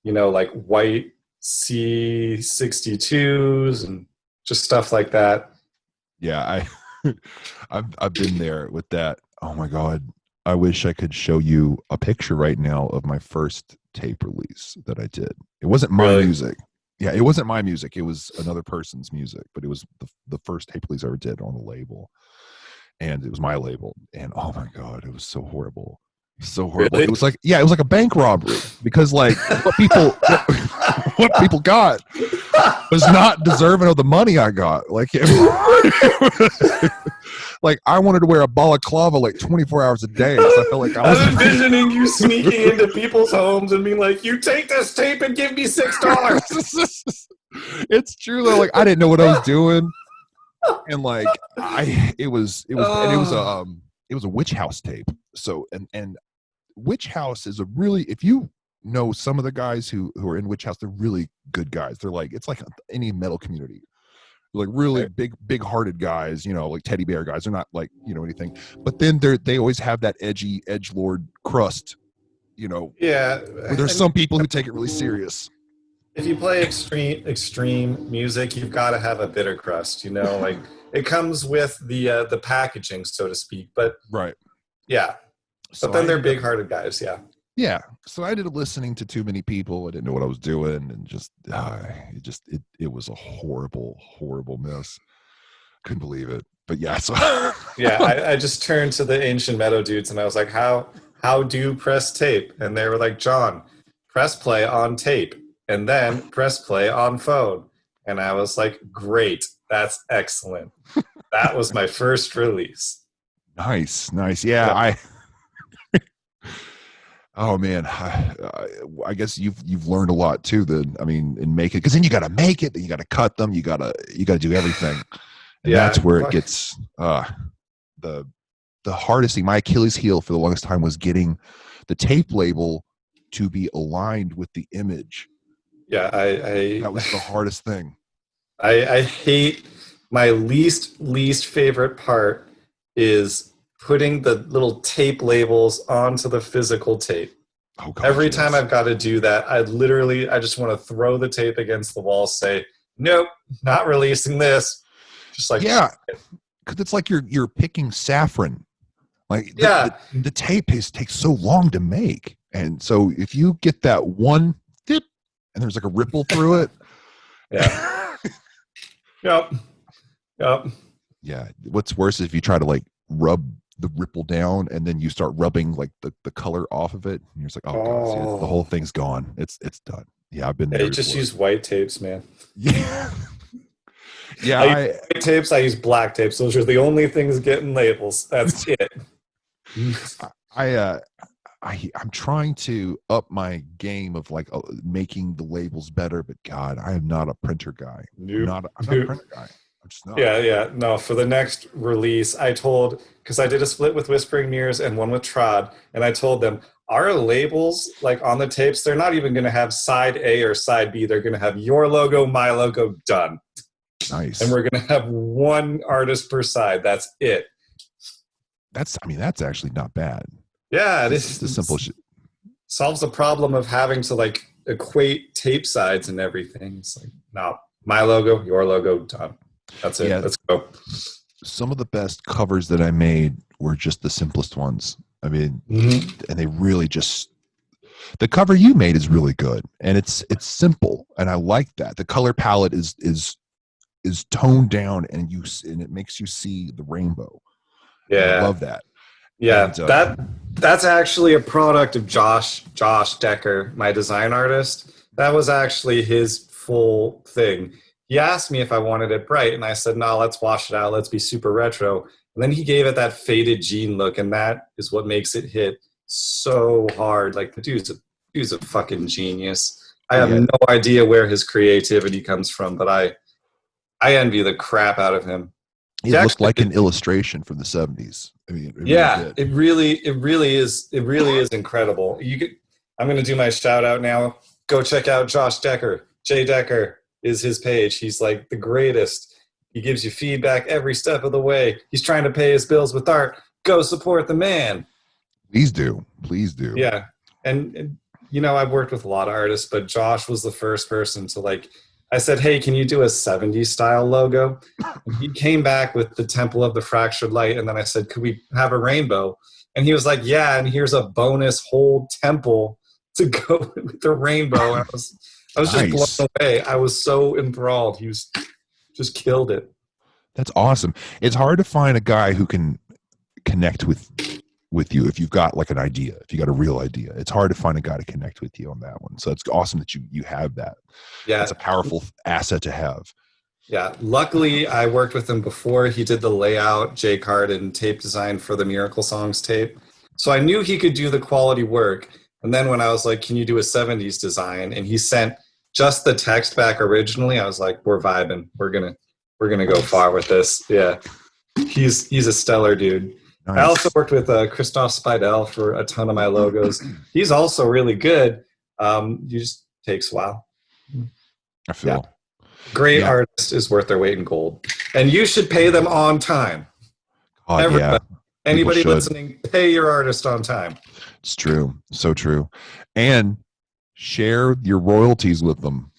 you know, like white C62s and just stuff like that. Yeah, I've been there with that. Oh my God. I wish I could show you a picture right now of my first tape release that I did. It wasn't my music. Yeah, it wasn't my music. It was another person's music, but it was the first tape release I ever did on a label. And it was my label. And oh my God, it was so horrible. So horrible. Really? It was like a bank robbery, because like what people got was not deserving of the money I got. Like like I wanted to wear a balaclava like 24 hours a day. So I felt like I was envisioning you sneaking into people's homes and being like, "You take this tape and give me $6." It's true though. Like I didn't know what I was doing, and like it was a Witch House tape. So and Witch House is a really, if you know some of the guys who are in Witch House, they're really good guys. They're like, it's like any metal community. They're like really big hearted guys, you know, like teddy bear guys. They're not like, you know, anything. But then they always have that edgy edgelord crust, you know. Yeah. Where there's some people who take it really serious. If you play extreme music, you've got to have a bitter crust, you know, like it comes with the packaging, so to speak. But right. Yeah. So but then they're big-hearted guys, yeah. Yeah. So I ended up listening to too many people. I didn't know what I was doing, and it was a horrible mess. Couldn't believe it. But yeah, so yeah, I just turned to the Ancient Meadow dudes and I was like, how do you press tape? And they were like, John, press play on tape and then press play on phone. And I was like, great, that's excellent. That was my first release. Nice. Yeah. Oh man, I guess you've learned a lot too. Then I mean, and make it, because then you got to make it, then you got to cut them, you got to do everything, and that's where it gets the hardest thing. My Achilles heel for the longest time was getting the tape label to be aligned with the image. Yeah, that was the hardest thing. I hate, my least favorite part is putting the little tape labels onto the physical tape. Oh, God, every time I've got to do that, I just want to throw the tape against the wall, say, nope, not releasing this. Just like, yeah, because it's like you're picking saffron. Like the tape takes so long to make, and so if you get that one dip and there's like a ripple through it, yeah, yep. Yeah, what's worse is if you try to like rub the ripple down and then you start rubbing like the color off of it, and you're just like, God, see, the whole thing's gone. It's done. Yeah, I've been there. Hey, just use white tapes, man. Yeah. Yeah, I use white tapes, I use black tapes. Those are the only things getting labels. That's it. I'm trying to up my game of like making the labels better, but God, I am not a printer guy. Nope. I'm not a printer guy. I'm just not. Yeah. No, for the next release, I told, because I did a split with Whispering Mirrors and one with Trod, and I told them, our labels, like on the tapes, they're not even going to have side A or side B. They're going to have your logo, my logo, done. Nice. And we're going to have one artist per side. That's it. That's actually not bad. Yeah, it's the simple shit. Solves the problem of having to like equate tape sides and everything. It's like, no, my logo, your logo, done. That's it. Yeah. Let's go. Some of the best covers that I made were just the simplest ones. I mean, and they really just, the cover you made is really good, and it's simple, and I like that. The color palette is toned down, and it makes you see the rainbow. Yeah, and I love that. Yeah, and, that's actually a product of Josh Decker, my design artist. That was actually his full thing. He asked me if I wanted it bright, and I said, no, let's wash it out. Let's be super retro. And then he gave it that faded jean look, and that is what makes it hit so hard. Like, the dude's a fucking genius. I have no idea where his creativity comes from, but I envy the crap out of him. It looked like an illustration from the 70s. I mean, it really is incredible. I'm going to do my shout out now. Go check out Josh Decker. Jay Decker is his page. He's like the greatest. He gives you feedback every step of the way. He's trying to pay his bills with art. Go support the man. Please do. Yeah. And you know, I've worked with a lot of artists, but Josh was the first person to like, I said, hey, can you do a 70s style logo? And he came back with the Temple of the Fractured Light. And then I said, could we have a rainbow? And he was like, yeah. And here's a bonus whole temple to go with the rainbow. And I was just blown away. I was so enthralled. He was just killed it. That's awesome. It's hard to find a guy who can connect with you if you've got like an idea, if you got a real idea. It's hard to find a guy to connect with you on that one. So it's awesome that you have that. Yeah, it's a powerful asset to have. Yeah, luckily I worked with him before. He did the layout, J card, and tape design for the Miracle Songs tape. So I knew he could do the quality work. And then when I was like, "Can you do a '70s design?" and he sent just the text back originally, I was like, "We're vibing. We're gonna go Nice. far with this." Yeah, he's a stellar dude. I also Nice. worked with Christoph Spidel for a ton of my logos. He's also really good. You just takes a while. I Yeah. feel. Great Yeah. artist is worth their weight in gold. And you should pay them on time. God, yeah. Everybody, People anybody should. listening, pay your artist on time. It's true. So true. And share your royalties with them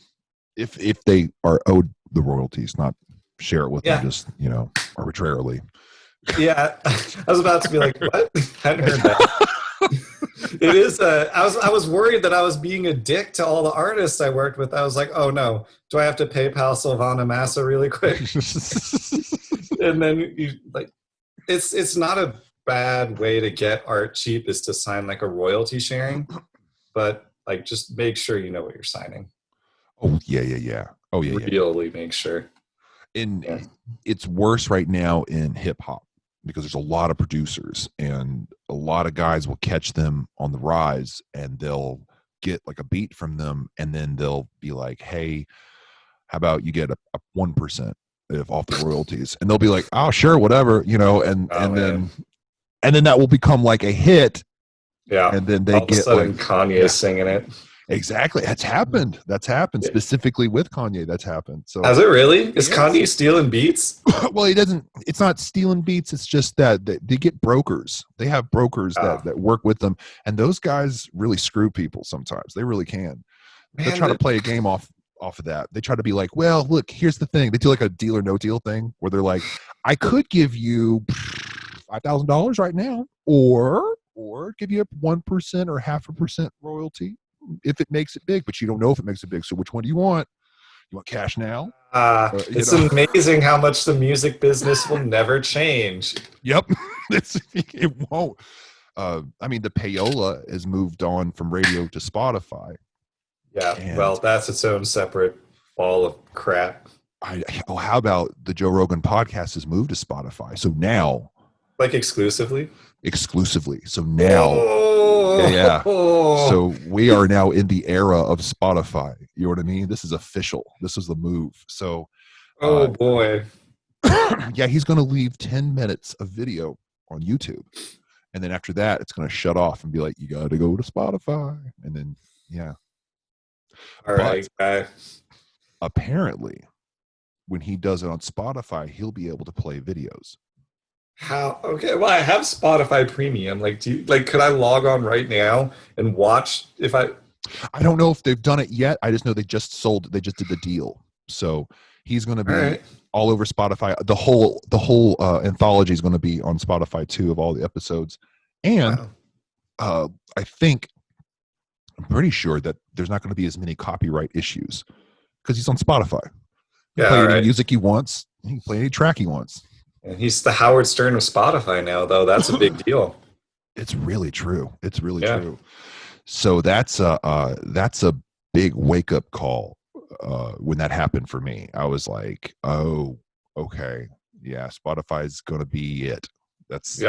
if they are owed the royalties, not share it with them Yeah. just, arbitrarily. Yeah. I was about to be like, what? I hadn't heard that. It is I was worried that I was being a dick to all the artists I worked with. I was like, oh no, do I have to PayPal Silvana Massa really quick? And then you like it's not a bad way to get art cheap is to sign like a royalty sharing, but like just make sure you know what you're signing. Oh yeah, yeah, yeah. Oh yeah, yeah. Really make sure. And it's worse right now in hip hop because there's a lot of producers and a lot of guys will catch them on the rise and they'll get like a beat from them and then they'll be like, hey, how about you get a 1% if off the royalties? And they'll be like, oh sure, whatever, and then that will become like a hit. Yeah. And then they all of a get sudden like Kanye singing it. exactly. That's happened. Yeah. Specifically with Kanye. That's happened. So Has it really? Is yes. Kanye stealing beats? Well, he doesn't. It's not stealing beats. It's just that they get brokers. They have brokers that work with them, and those guys really screw people sometimes. They really can. They try to play a game off of that. They try to be like, well, look, here's the thing. They do like a deal or no deal thing where they're like, I could give you $5,000 right now, or give you 1% or 0.5% royalty if it makes it big, but you don't know if it makes it big. So which one do you want? You want cash now? It's amazing how much the music business will never change. Yep. It won't. I mean, the payola has moved on from radio to Spotify. Yeah, well, that's its own separate ball of crap. How about the Joe Rogan podcast has moved to Spotify? So now, like exclusively. So now, yeah. So we are now in the era of Spotify. You know what I mean? This is official. This is the move. So, oh boy, yeah, he's going to leave 10 minutes of video on YouTube, and then after that, it's going to shut off and be like, "You got to go to Spotify," and then yeah. All right, guys. Apparently, when he does it on Spotify, he'll be able to play videos. How? Okay, well, I have Spotify Premium. Like, could I log on right now and watch if I don't know if they've done it yet. I just know they just did the deal. So he's going to be all over Spotify. The whole anthology is going to be on Spotify too, of all the episodes. And I'm pretty sure that there's not going to be as many copyright issues because he's on Spotify. He can play any music he wants. He can play any track he wants. And he's the Howard Stern of Spotify now, though. That's a big deal. It's really true. It's really true. So that's a big wake up call when that happened for me. I was like, oh, okay, yeah, Spotify's gonna be it. That's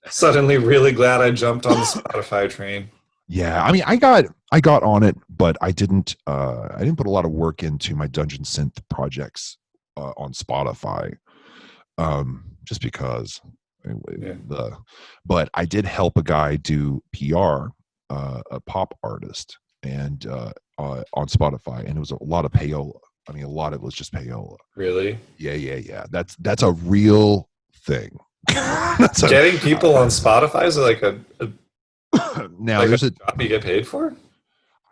Suddenly, really glad I jumped on the Spotify train. Yeah, I mean, I got on it, but I didn't put a lot of work into my Dungeon Synth projects on Spotify. Just because but I did help a guy do PR, a pop artist, and on Spotify, and it was a lot of payola. I mean, a lot of it was just payola. Really? Yeah. That's a real thing. Getting people on Spotify is like a now like there's a job you get paid for.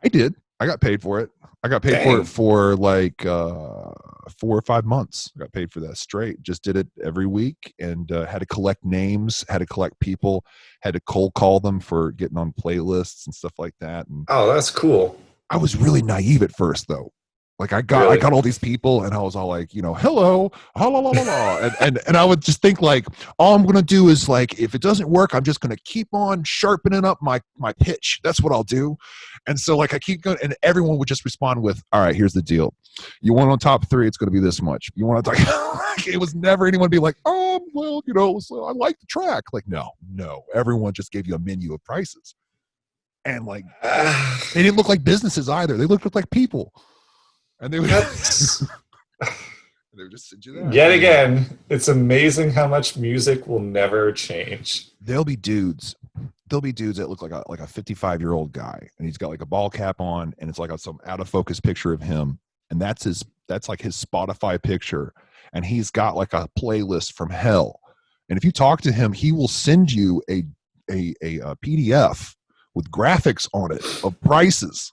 I did. I got paid for it. I got paid for it for like 4 or 5 months. I got paid for that straight. Just did it every week and had to collect names, had to collect people, had to cold call them for getting on playlists and stuff like that. And oh, that's cool. I was really naive at first, though. Like I Really? got all these people, and I was all like, hello, la la la la la, and I would just think like, all I'm gonna do is like, if it doesn't work, I'm just gonna keep on sharpening up my pitch. That's what I'll do. And so like I keep going, and everyone would just respond with, all right, here's the deal. You want on top 3, it's gonna be this much. You want to like, it was never anyone be like, well, so I like the track. Like no, everyone just gave you a menu of prices, and like they didn't look like businesses either. They looked like people. And they would, they would just send you that. Yet again, it's amazing how much music will never change. There'll be dudes that look like a 55-year-old guy, and he's got like a ball cap on, and it's like some out of focus picture of him, and that's like his Spotify picture, and he's got like a playlist from hell. And if you talk to him, he will send you a PDF with graphics on it of prices.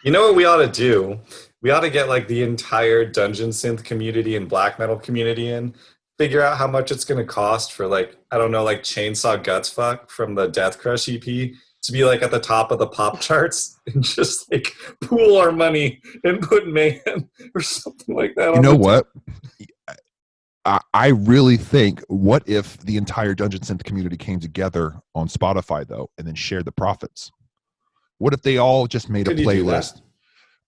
You know what we ought to do? We ought to get like the entire dungeon synth community and black metal community in, figure out how much it's going to cost for like, I don't know, like Chainsaw Gutsfuck from the Death Crush EP to be like at the top of the pop charts, and just like pool our money and put Mayhem or something like that. You know what? I really think, what if the entire dungeon synth community came together on Spotify though, and then shared the profits? What if they all just made a playlist?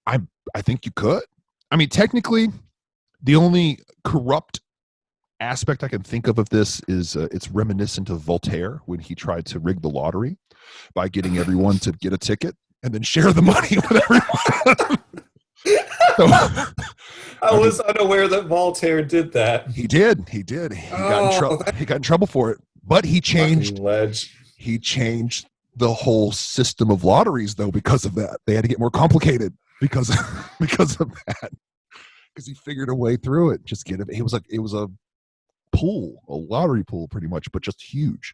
I think you could. I mean, technically, the only corrupt aspect I can think of this is it's reminiscent of Voltaire when he tried to rig the lottery by getting everyone to get a ticket and then share the money with everyone. I was unaware that Voltaire did that. He did. He got in trouble for it, but he changed. He changed the whole system of lotteries though because of that. They had to get more complicated because of that, because he figured a way through it. Just get it. It was a pool, a lottery pool pretty much, but just huge.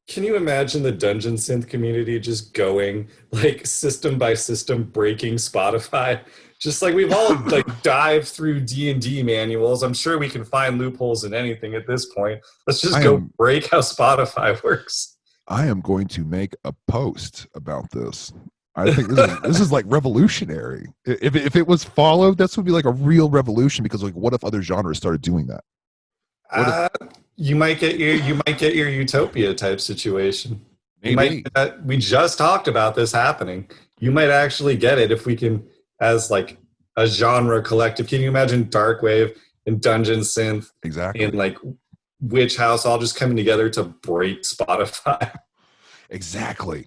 Can you imagine the dungeon synth community just going like system by system, breaking Spotify? Just like we've all like dived through D&D manuals. I'm sure we can find loopholes in anything at this point. Let's just go break how Spotify works. I am going to make a post about this. I think this is like revolutionary. If it was followed, this would be like a real revolution, because like, what if other genres started doing that? You might get your Utopia type situation. Maybe. We just talked about this happening. You might actually get it if we can, as like a genre collective. Can you imagine Darkwave and Dungeon Synth exactly and like Witch House all just coming together to break Spotify? Exactly.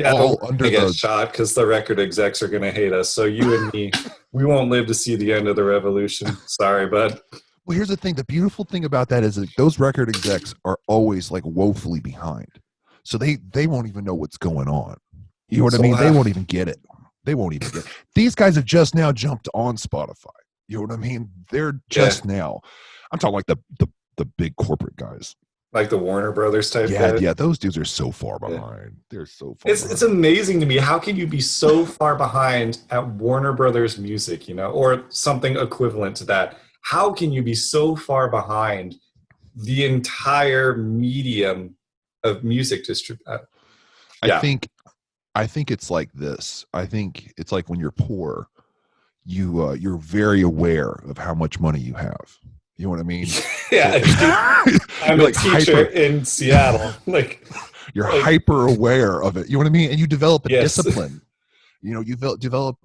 All under the shot, because the record execs are going to hate us. So you and me, we won't live to see the end of the revolution. Sorry, bud. Well, here's the thing. The beautiful thing about that is that those record execs are always like woefully behind. So they won't even know what's going on. You know what I mean? They won't even get it. They won't even get it. These guys have just now jumped on Spotify. You know what I mean? They're just now. I'm talking like the big corporate guys. Like the Warner Brothers type guys? Yeah, those dudes are so far behind. They're so far behind. It's amazing to me. How can you be so far behind at Warner Brothers music, or something equivalent to that? How can you be so far behind the entire medium of music distribution? I think it's like this. I think it's like when you're poor, you're very aware of how much money you have. You know what I mean? Yeah. I'm a teacher in Seattle. You're hyper aware of it. You know what I mean? And you develop a discipline. You develop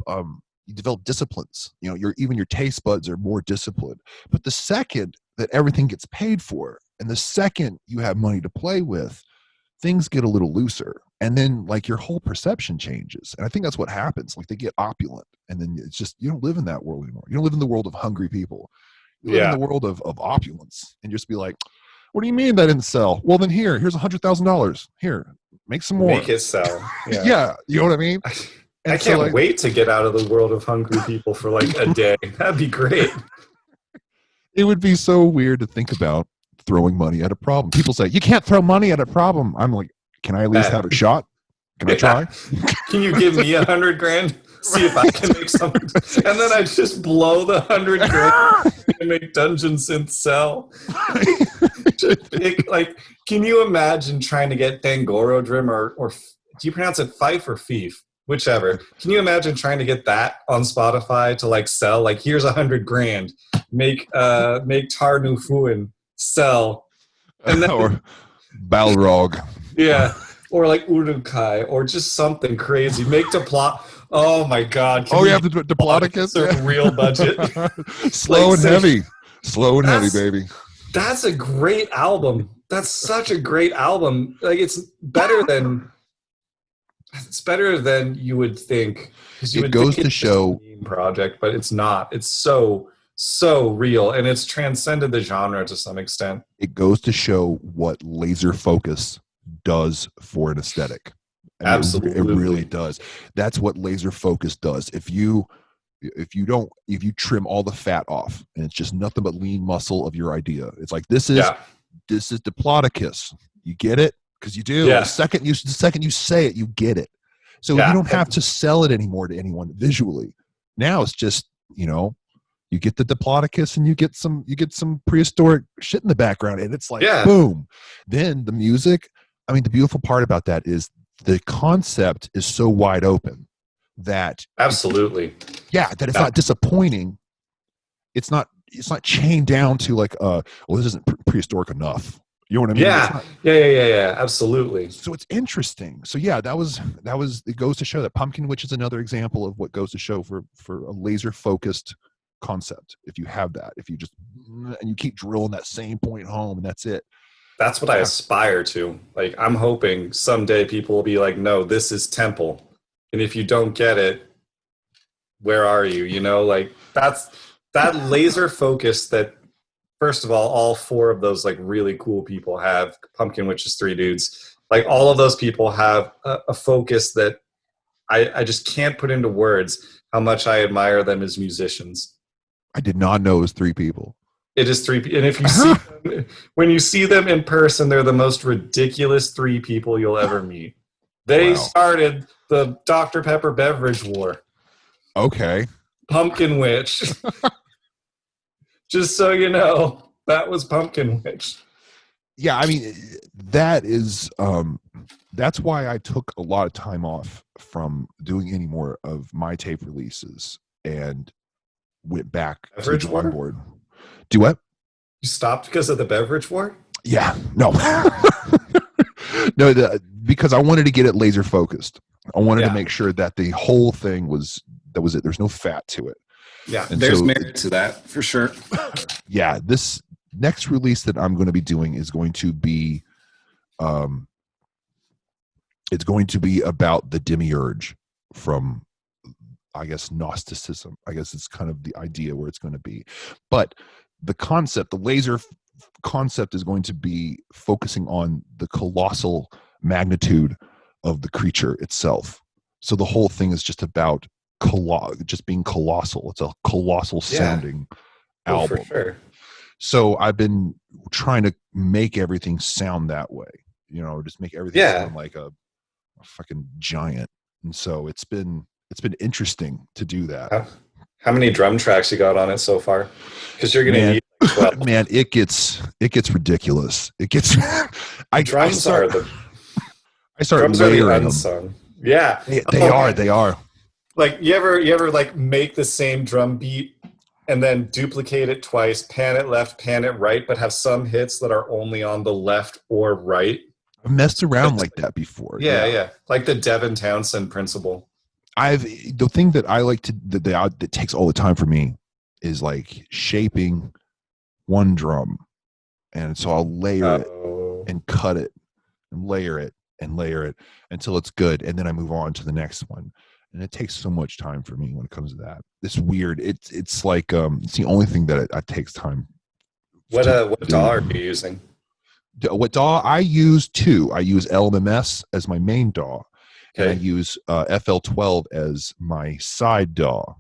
disciplines. Even your taste buds are more disciplined. But the second that everything gets paid for, and the second you have money to play with, things get a little looser. And then like your whole perception changes. And I think that's what happens. Like they get opulent, and then it's just, you don't live in that world anymore. You don't live in the world of hungry people. You live in the world of opulence, and just be like, what do you mean that didn't sell? Well, then here's $100,000. Here, make some more. Make it sell. Yeah. You know what I mean? I can't wait to get out of the world of hungry people for like a day. That'd be great. It would be so weird to think about throwing money at a problem. People say, you can't throw money at a problem. I'm like, can I at least have a shot? Can I try? Can you give me $100,000? See if I can make something. And then I just blow the $100,000 and make Dungeon Synth sell. Can you imagine trying to get Dangorodrim or do you pronounce it Fife or Fief? whichever. Can you imagine trying to get that on Spotify to like sell? Like, here's $100,000, make Tar Nu Fuin sell, and then Or Balrog. yeah, or like Urukai, or just something crazy. Make the plot. Oh my God! Oh, yeah, the Diplodocus. A real budget. Slow Like, and heavy. Slow and heavy, that's baby. that's a great album. That's such a great album. Like, it's better than you would think. 'Cause you It would goes think to it's just show. a meme project, but it's not. It's so real, and it's transcended the genre to some extent. It goes to show what laser focus does for an aesthetic. I mean, Absolutely, it really does. That's what laser focus does. If you trim all the fat off and it's just nothing but lean muscle of your idea, it's like this is Diplodocus. You get it? Because you do. Yeah. The second you say it, you get it. So you don't have to sell it anymore to anyone visually. Now it's just, you get the Diplodocus and you get some prehistoric shit in the background, and it's like boom. Then the music, I mean, the beautiful part about that is the concept is so wide open that absolutely. That it's not disappointing. It's not chained down to like this isn't prehistoric enough. You know what I mean? Yeah, absolutely. So it's interesting. So that was it goes to show that Pumpkin Witch is another example of what goes to show for a laser focused concept. If you have that, if you just and you keep drilling that same point home, and that's it. That's what I aspire to. Like, I'm hoping someday people will be like, no, this is Temple. And if you don't get it, where are you? Like, that's that laser focus that, first of all four of those like really cool people have. Pumpkin Witch is three dudes. Like, all of those people have a focus that I just can't put into words how much I admire them as musicians. I did not know it was three people. It is three. And if you see them, when you see them in person, they're the most ridiculous three people you'll ever meet. They started the Dr. Pepper beverage war. Okay. Pumpkin Witch. Just so you know, that was Pumpkin Witch. Yeah, I mean, that is that's why I took a lot of time off from doing any more of my tape releases and went back to the drawing board. Do what? You stopped because of the beverage war? Yeah, no. No, because I wanted to get it laser focused. I wanted to make sure that the whole thing was it. There's no fat to it. Yeah, and there's merit to that for sure. Yeah, this next release that I'm going to be doing is going to be it's going to be about the demiurge from, I guess, Gnosticism. I guess it's kind of the idea where it's going to be. But the concept, the laser concept, is going to be focusing on the colossal magnitude of the creature itself. So the whole thing is just about just being colossal. It's a colossal sounding album. For sure. So I've been trying to make everything sound that way. Just make everything sound like a fucking giant. And so it's been interesting to do that. How many drum tracks you got on it so far? Because you're gonna need 12. Man, it gets ridiculous. It gets I start layering them. Yeah, they are. Like, you ever like make the same drum beat and then duplicate it twice, pan it left, pan it right, but have some hits that are only on the left or right? I've messed around like that before. Yeah. Like the Devin Townsend principle. The thing that I like to that takes all the time for me is like shaping one drum, and so I'll layer it and cut it and layer it until it's good, and then I move on to the next one. And it takes so much time for me when it comes to that. It's weird. It's like it's the only thing that it takes time. What DAW are you using? What DAW? I use two. I use LMMS as my main DAW, and I use FL12 as my side DAW.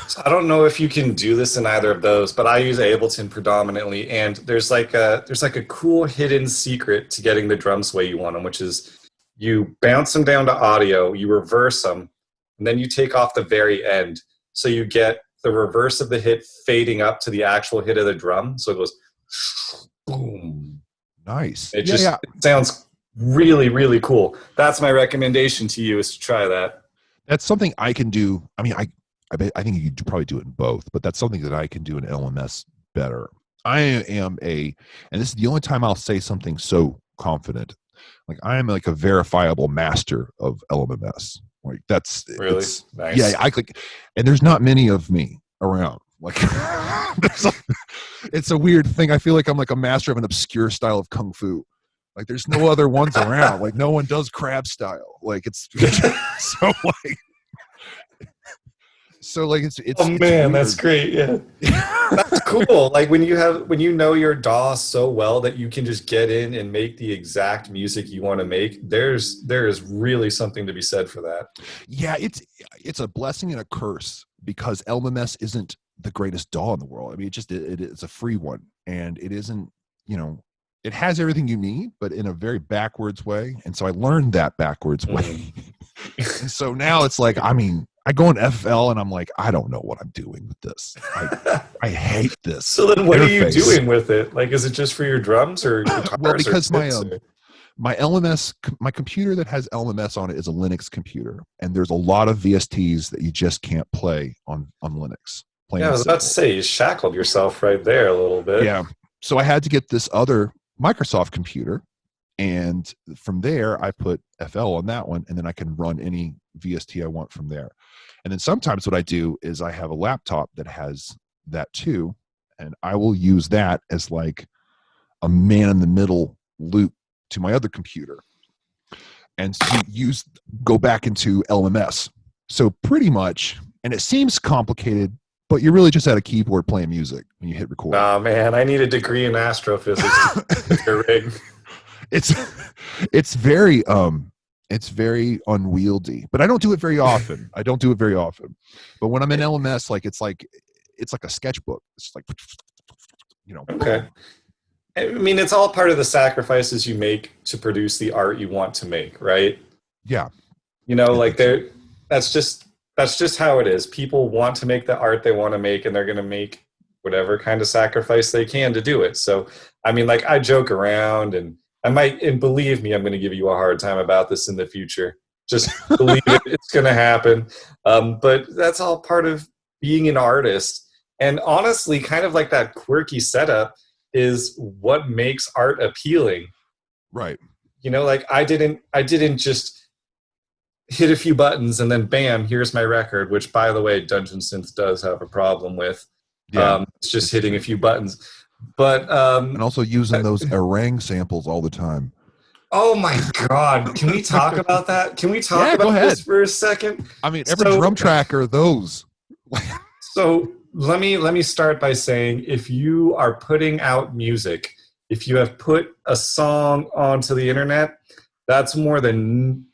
So I don't know if you can do this in either of those, but I use Ableton predominantly, and there's like a cool hidden secret to getting the drums the way you want them, which is you bounce them down to audio, you reverse them, and then you take off the very end. So you get the reverse of the hit fading up to the actual hit of the drum. So it goes boom. Nice. It sounds really, really cool. That's my recommendation to you, is to try that. That's something I can do. I mean, I think you could probably do it in both, but that's something that I can do in LMS better. I am and this is the only time I'll say something so confident. Like I am like a verifiable master of LMS. Like Really it's yeah. nice. I like, and there's not many of me around. Like, it's a weird thing. I feel like I'm like a master of an obscure style of kung fu. Like there's no other ones around. Like no one does crab style. Like it's so like Oh it's man, that's weird. great. Yeah. That's cool. Like when you know your DAW so well that you can just get in and make the exact music you want to make, there is really something to be said for that. Yeah, it's a blessing and a curse because LMS isn't the greatest DAW in the world. I mean, it's a free one, and it isn't, it has everything you need, but in a very backwards way. And so I learned that backwards way. And so now it's like, I mean, I go in FL and I'm like, I don't know what I'm doing with this. I hate this. So then what interface. are you doing with it? Like, is it just for your drums or guitars? Well, because or my LMS, my computer that has LMS on it is a Linux computer, and there's a lot of VSTs that you just can't play on Linux. yeah, I was about to say, you shackled yourself right there a little bit. Yeah. So I had to get this other Microsoft computer, and from there I put FL on that one, and then I can run any VST I want from there. And then sometimes what I do is I have a laptop that has that too, and I will use that as like a man in the middle loop to my other computer, and go back into LMS. So pretty much, and it seems complicated, but you're really just at a keyboard playing music when you hit record. Nah, man, I need a degree in astrophysics to your rig. It's very unwieldy, but I don't do it very often. But when I'm in LMS, it's like a sketchbook. It's like, Okay. I mean, it's all part of the sacrifices you make to produce the art you want to make, right? Yeah. Like that's just how it is. People want to make the art they want to make, and they're going to make whatever kind of sacrifice they can to do it. So, I mean, like, I joke around, and I might, and believe me, I'm going to give you a hard time about this in the future. Just believe it, it's going to happen. But that's all part of being an artist. And honestly, kind of like that quirky setup is what makes art appealing. Right. Like I didn't just hit a few buttons and then bam, here's my record, which by the way, Dungeon Synth does have a problem with. Yeah. It's just hitting a few buttons. But and also using those orang samples all the time. Oh my God. Can we talk about that? Can we talk about this for a second? I mean, every drum track are those. So let me start by saying, if you are putting out music, if you have put a song onto the internet, that's more than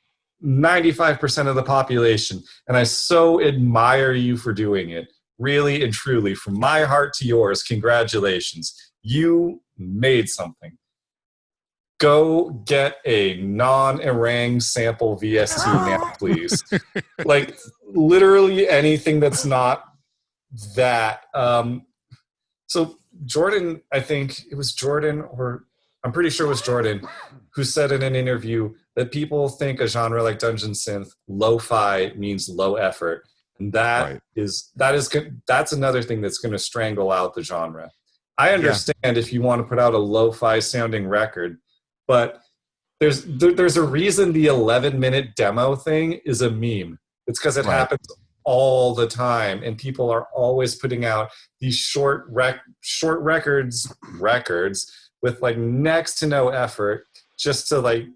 95% of the population. And I so admire you for doing it. Really and truly, from my heart to yours, congratulations. You made something. Go get a non-orang sample VST now, please. Like, literally anything that's not that. So Jordan, I think it was Jordan, or I'm pretty sure it was Jordan, who said in an interview that people think a genre like Dungeon Synth, lo-fi means low effort. And that's another thing that's going to strangle out the genre. I understand if you want to put out a lo-fi sounding record, but there's a reason the 11-minute demo thing is a meme. It's because it happens all the time, and people are always putting out these short records with like next to no effort, just to like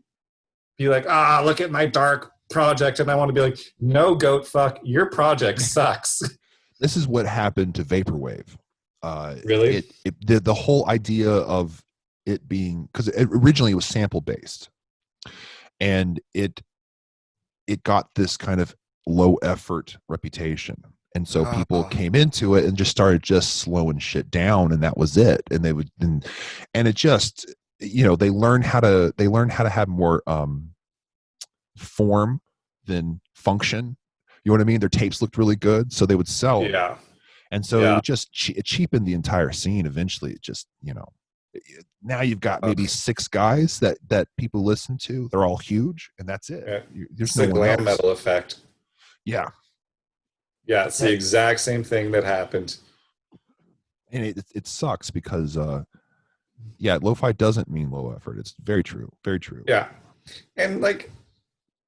be like, look at my dark project. And I want to be like, no, goat fuck, your project sucks. This is what happened to vaporwave. Really? The whole idea of it being, because originally it was sample based, and it got this kind of low effort reputation, and so people came into it and just started just slowing shit down, and that was it. And they would, and it just, they learned how to have more form than function. You know what I mean? Their tapes looked really good, so they would sell. Yeah. And so it would just it cheapened the entire scene. Eventually, it just Now you've got maybe 6 guys that people listen to. They're all huge, and that's it. Yeah. There's It's no the one glam else. metal effect. Yeah, Yeah, it's the exact same thing that happened. and it sucks because lo-fi doesn't mean low effort. It's very true, very true. Yeah, and like,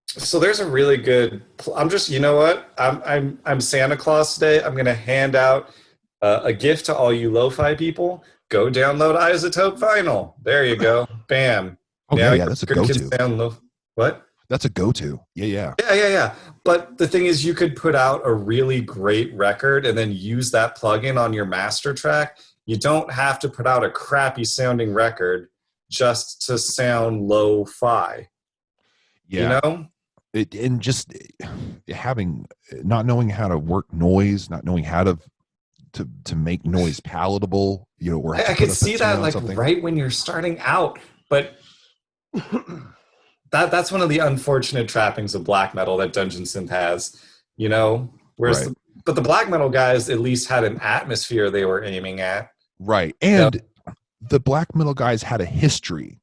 so there's a really good. I'm just, you know what? I'm Santa Claus today. I'm gonna hand out a gift to all you lo-fi people. Go download Isotope Vinyl. There you go. Bam. Oh Now yeah, your that's a record go-to. can sound what? That's a go-to. Yeah. Yeah. But the thing is, you could put out a really great record and then use that plugin on your master track. You don't have to put out a crappy sounding record just to sound lo-fi. Yeah. You know? And just having not knowing how to work noise, not knowing how to make noise palatable, or I to could put a see that patina on like something. right when you're starting out, but that's one of the unfortunate trappings of black metal that Dungeon Synth has, Whereas, Right. but the black metal guys at least had an atmosphere they were aiming at. Right. And the black metal guys had a history.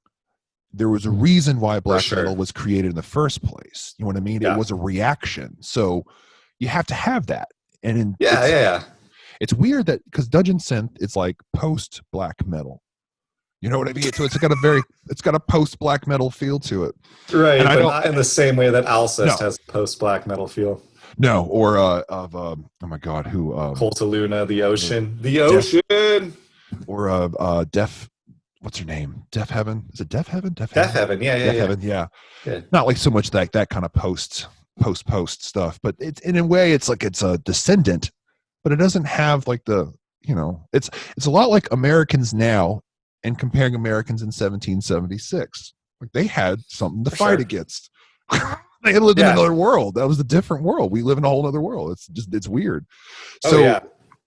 There was a reason why black metal was created in the first place. You know what I mean? Yeah. It was a reaction. So you have to have that. And it's weird that because Dungeon Synth, it's like post black metal. You know what I mean? So it's got a post black metal feel to it. Right, and but not in the same way that Alcest has a post black metal feel. No, or oh my God, who Cult of Luna, the Ocean. The Ocean. Or Deaf, what's her name? Deaf Heaven? Is it Deaf Heaven? Deaf Heaven, yeah. Heaven, yeah. Not like so much that kind of post stuff, but it's in a way it's like it's a descendant, but it doesn't have like the, it's a lot like Americans now and comparing Americans in 1776. Like they had something to fight against. They had lived in another world. That was a different world. We live in a whole other world. It's weird. So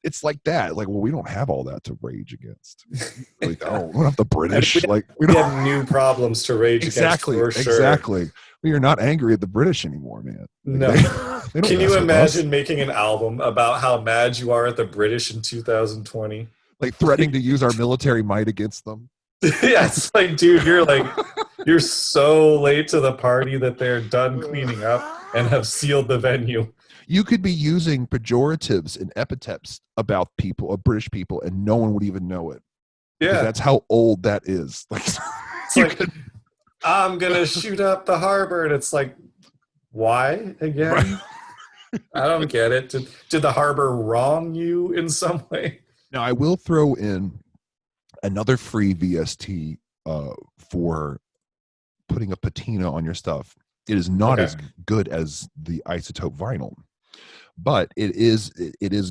it's like that. Like, well, we don't have all that to rage against. Like, we don't have the British. We don't have new problems to rage against. For sure. Exactly. We are not angry at the British anymore, man. No. They don't Can you imagine making an album about how mad you are at the British in 2020? Like threatening to use our military might against them. Yeah, it's like, dude, you're so late to the party that they're done cleaning up and have sealed the venue. You could be using pejoratives and epithets about British people, and no one would even know it. Yeah, that's how old that is. I'm gonna shoot up the harbor, and it's like, why again? Right. I don't get it. Did the harbor wrong you in some way? Now, I will throw in another free VST for putting a patina on your stuff. It is not as good as the Isotope Vinyl, but it is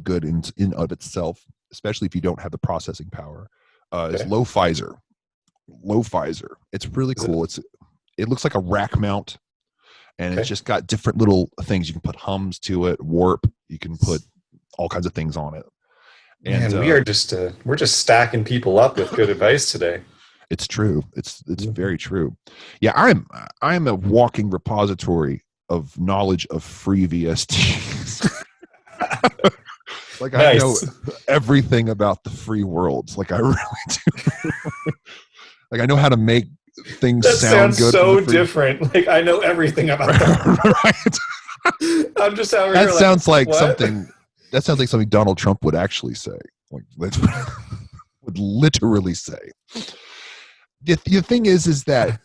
good in of itself, especially if you don't have the processing power. It's Lo-Fizer. It's really cool. It looks like a rack mount, and it's just got different little things. You can put hums to it, warp. You can put all kinds of things on it. And we're just stacking people up with good advice today. It's true. It's very true. Yeah, I'm a walking repository of knowledge of free VSTs. Like I know everything about the free worlds. Like I really do. Like I know how to make things sound good. That sounds so different. Like I know everything about that. Right. I'm just out here. That sounds like something. That sounds like something Donald Trump would actually say. Like would literally say. The thing is that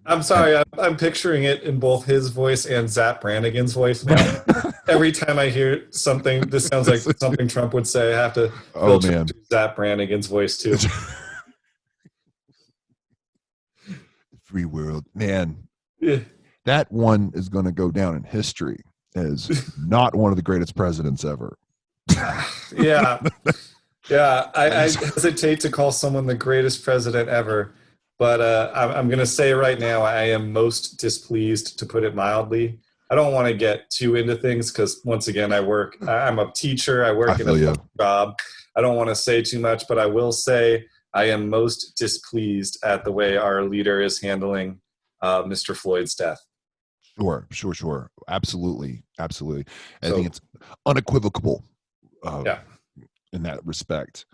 I'm sorry, I'm picturing it in both his voice and Zap Brannigan's voice now. Every time I hear something, this sounds like something Trump would say, I have to filter Zap Brannigan's voice too. Free world. Man, that one is going to go down in history as not one of the greatest presidents ever. Yeah. I hesitate to call someone the greatest president ever, but I'm going to say right now I am most displeased, to put it mildly. I don't want to get too into things because, once again, I'm a teacher. I work in a job. I don't want to say too much, but I will say I am most displeased at the way our leader is handling Mr. Floyd's death. Sure. Absolutely. I think it's unequivocal. In that respect.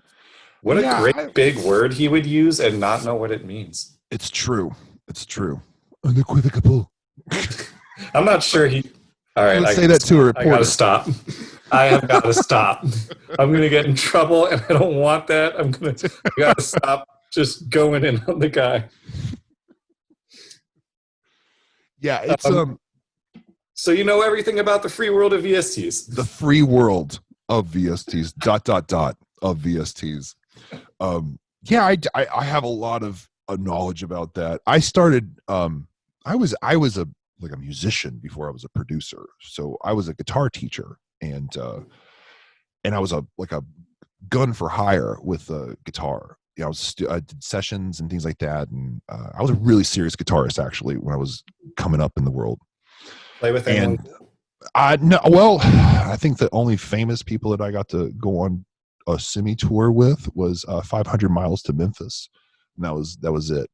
What a great big word he would use and not know what it means. It's true. It's true. Unequivocal. I'm not sure he. All right, Let's say that to a reporter. I gotta stop. I have got to stop. I'm gonna get in trouble, and I don't want that. I gotta stop just going in on the guy. Yeah, it's So you know everything about the free world of VSTs. The free world of VSTs. ... of VSTs. Yeah, I have a lot of knowledge about that. I started. I was a musician before I was a producer. So I was a guitar teacher, and I was a gun for hire with a guitar. Yeah, I did sessions and things like that, and I was a really serious guitarist actually when I was coming up in the world. Play with anyone? No, well, I think the only famous people that I got to go on a semi tour with was 500 Miles to Memphis, and that was it.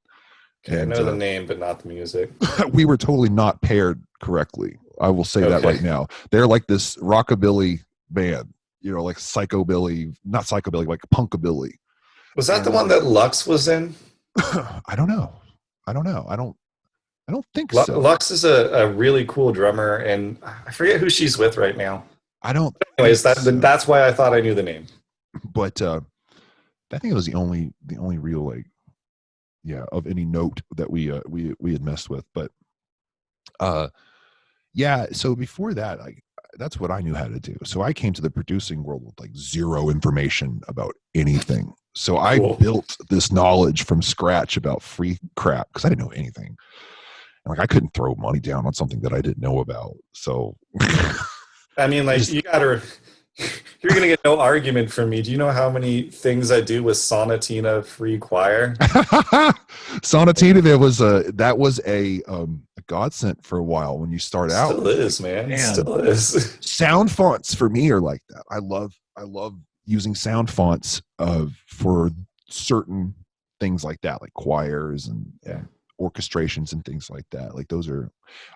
Okay, and, I know the name, but not the music. We were totally not paired correctly. I will say that right now. They're like this rockabilly band, like psychobilly, not psychobilly, like punkabilly. Was that the one that Lux was in? I don't know. I don't think so. Lux is a really cool drummer, and I forget who she's with right now. Anyways, that's why I thought I knew the name. But I think it was the only real of any note that we had messed with. But so before that, that's what I knew how to do. So I came to the producing world with zero information about anything. So I built this knowledge from scratch about free crap because I didn't know anything. And I couldn't throw money down on something that I didn't know about. So I mean, you're going to get no argument from me. Do you know how many things I do with Sonatina free choir? Sonatina, that was a godsend for a while when you start out. Still is, man. Still is. Sound fonts for me are like that. I love using sound fonts for certain things like that, like choirs and orchestrations and things like that.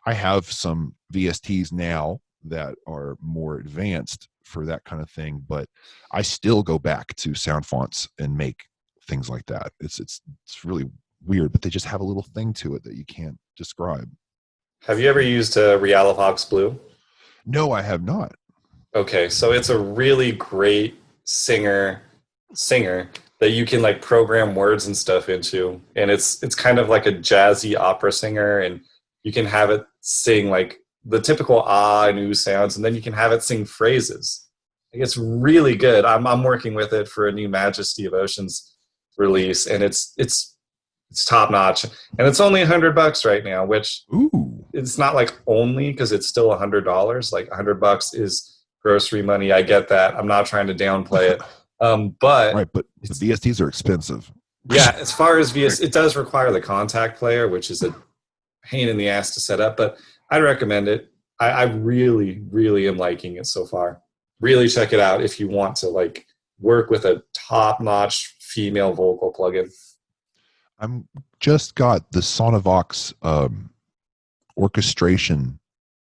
I have some VSTs now that are more advanced for that kind of thing, but I still go back to sound fonts and make things like that. It's really weird, but they just have a little thing to it that you can't describe. Have you ever used Realivox Blue? No, I have not. Okay, so it's a really great singer that you can program words and stuff into, and it's kind of like a jazzy opera singer, and you can have it sing the typical ah and ooh sounds, and then you can have it sing phrases. It's really good. I'm working with it for a new Majesty of Oceans release, and it's top notch, and it's only $100 right now, which it's not only because it's still $100. $100 is grocery money. I get that. I'm not trying to downplay it. But the VSTs are expensive. Yeah, as far as it does require the contact player, which is a pain in the ass to set up, but I'd recommend it. I really, really am liking it so far. Really check it out if you want to work with a top-notch female vocal plugin. I'm just got the Sonavox orchestration.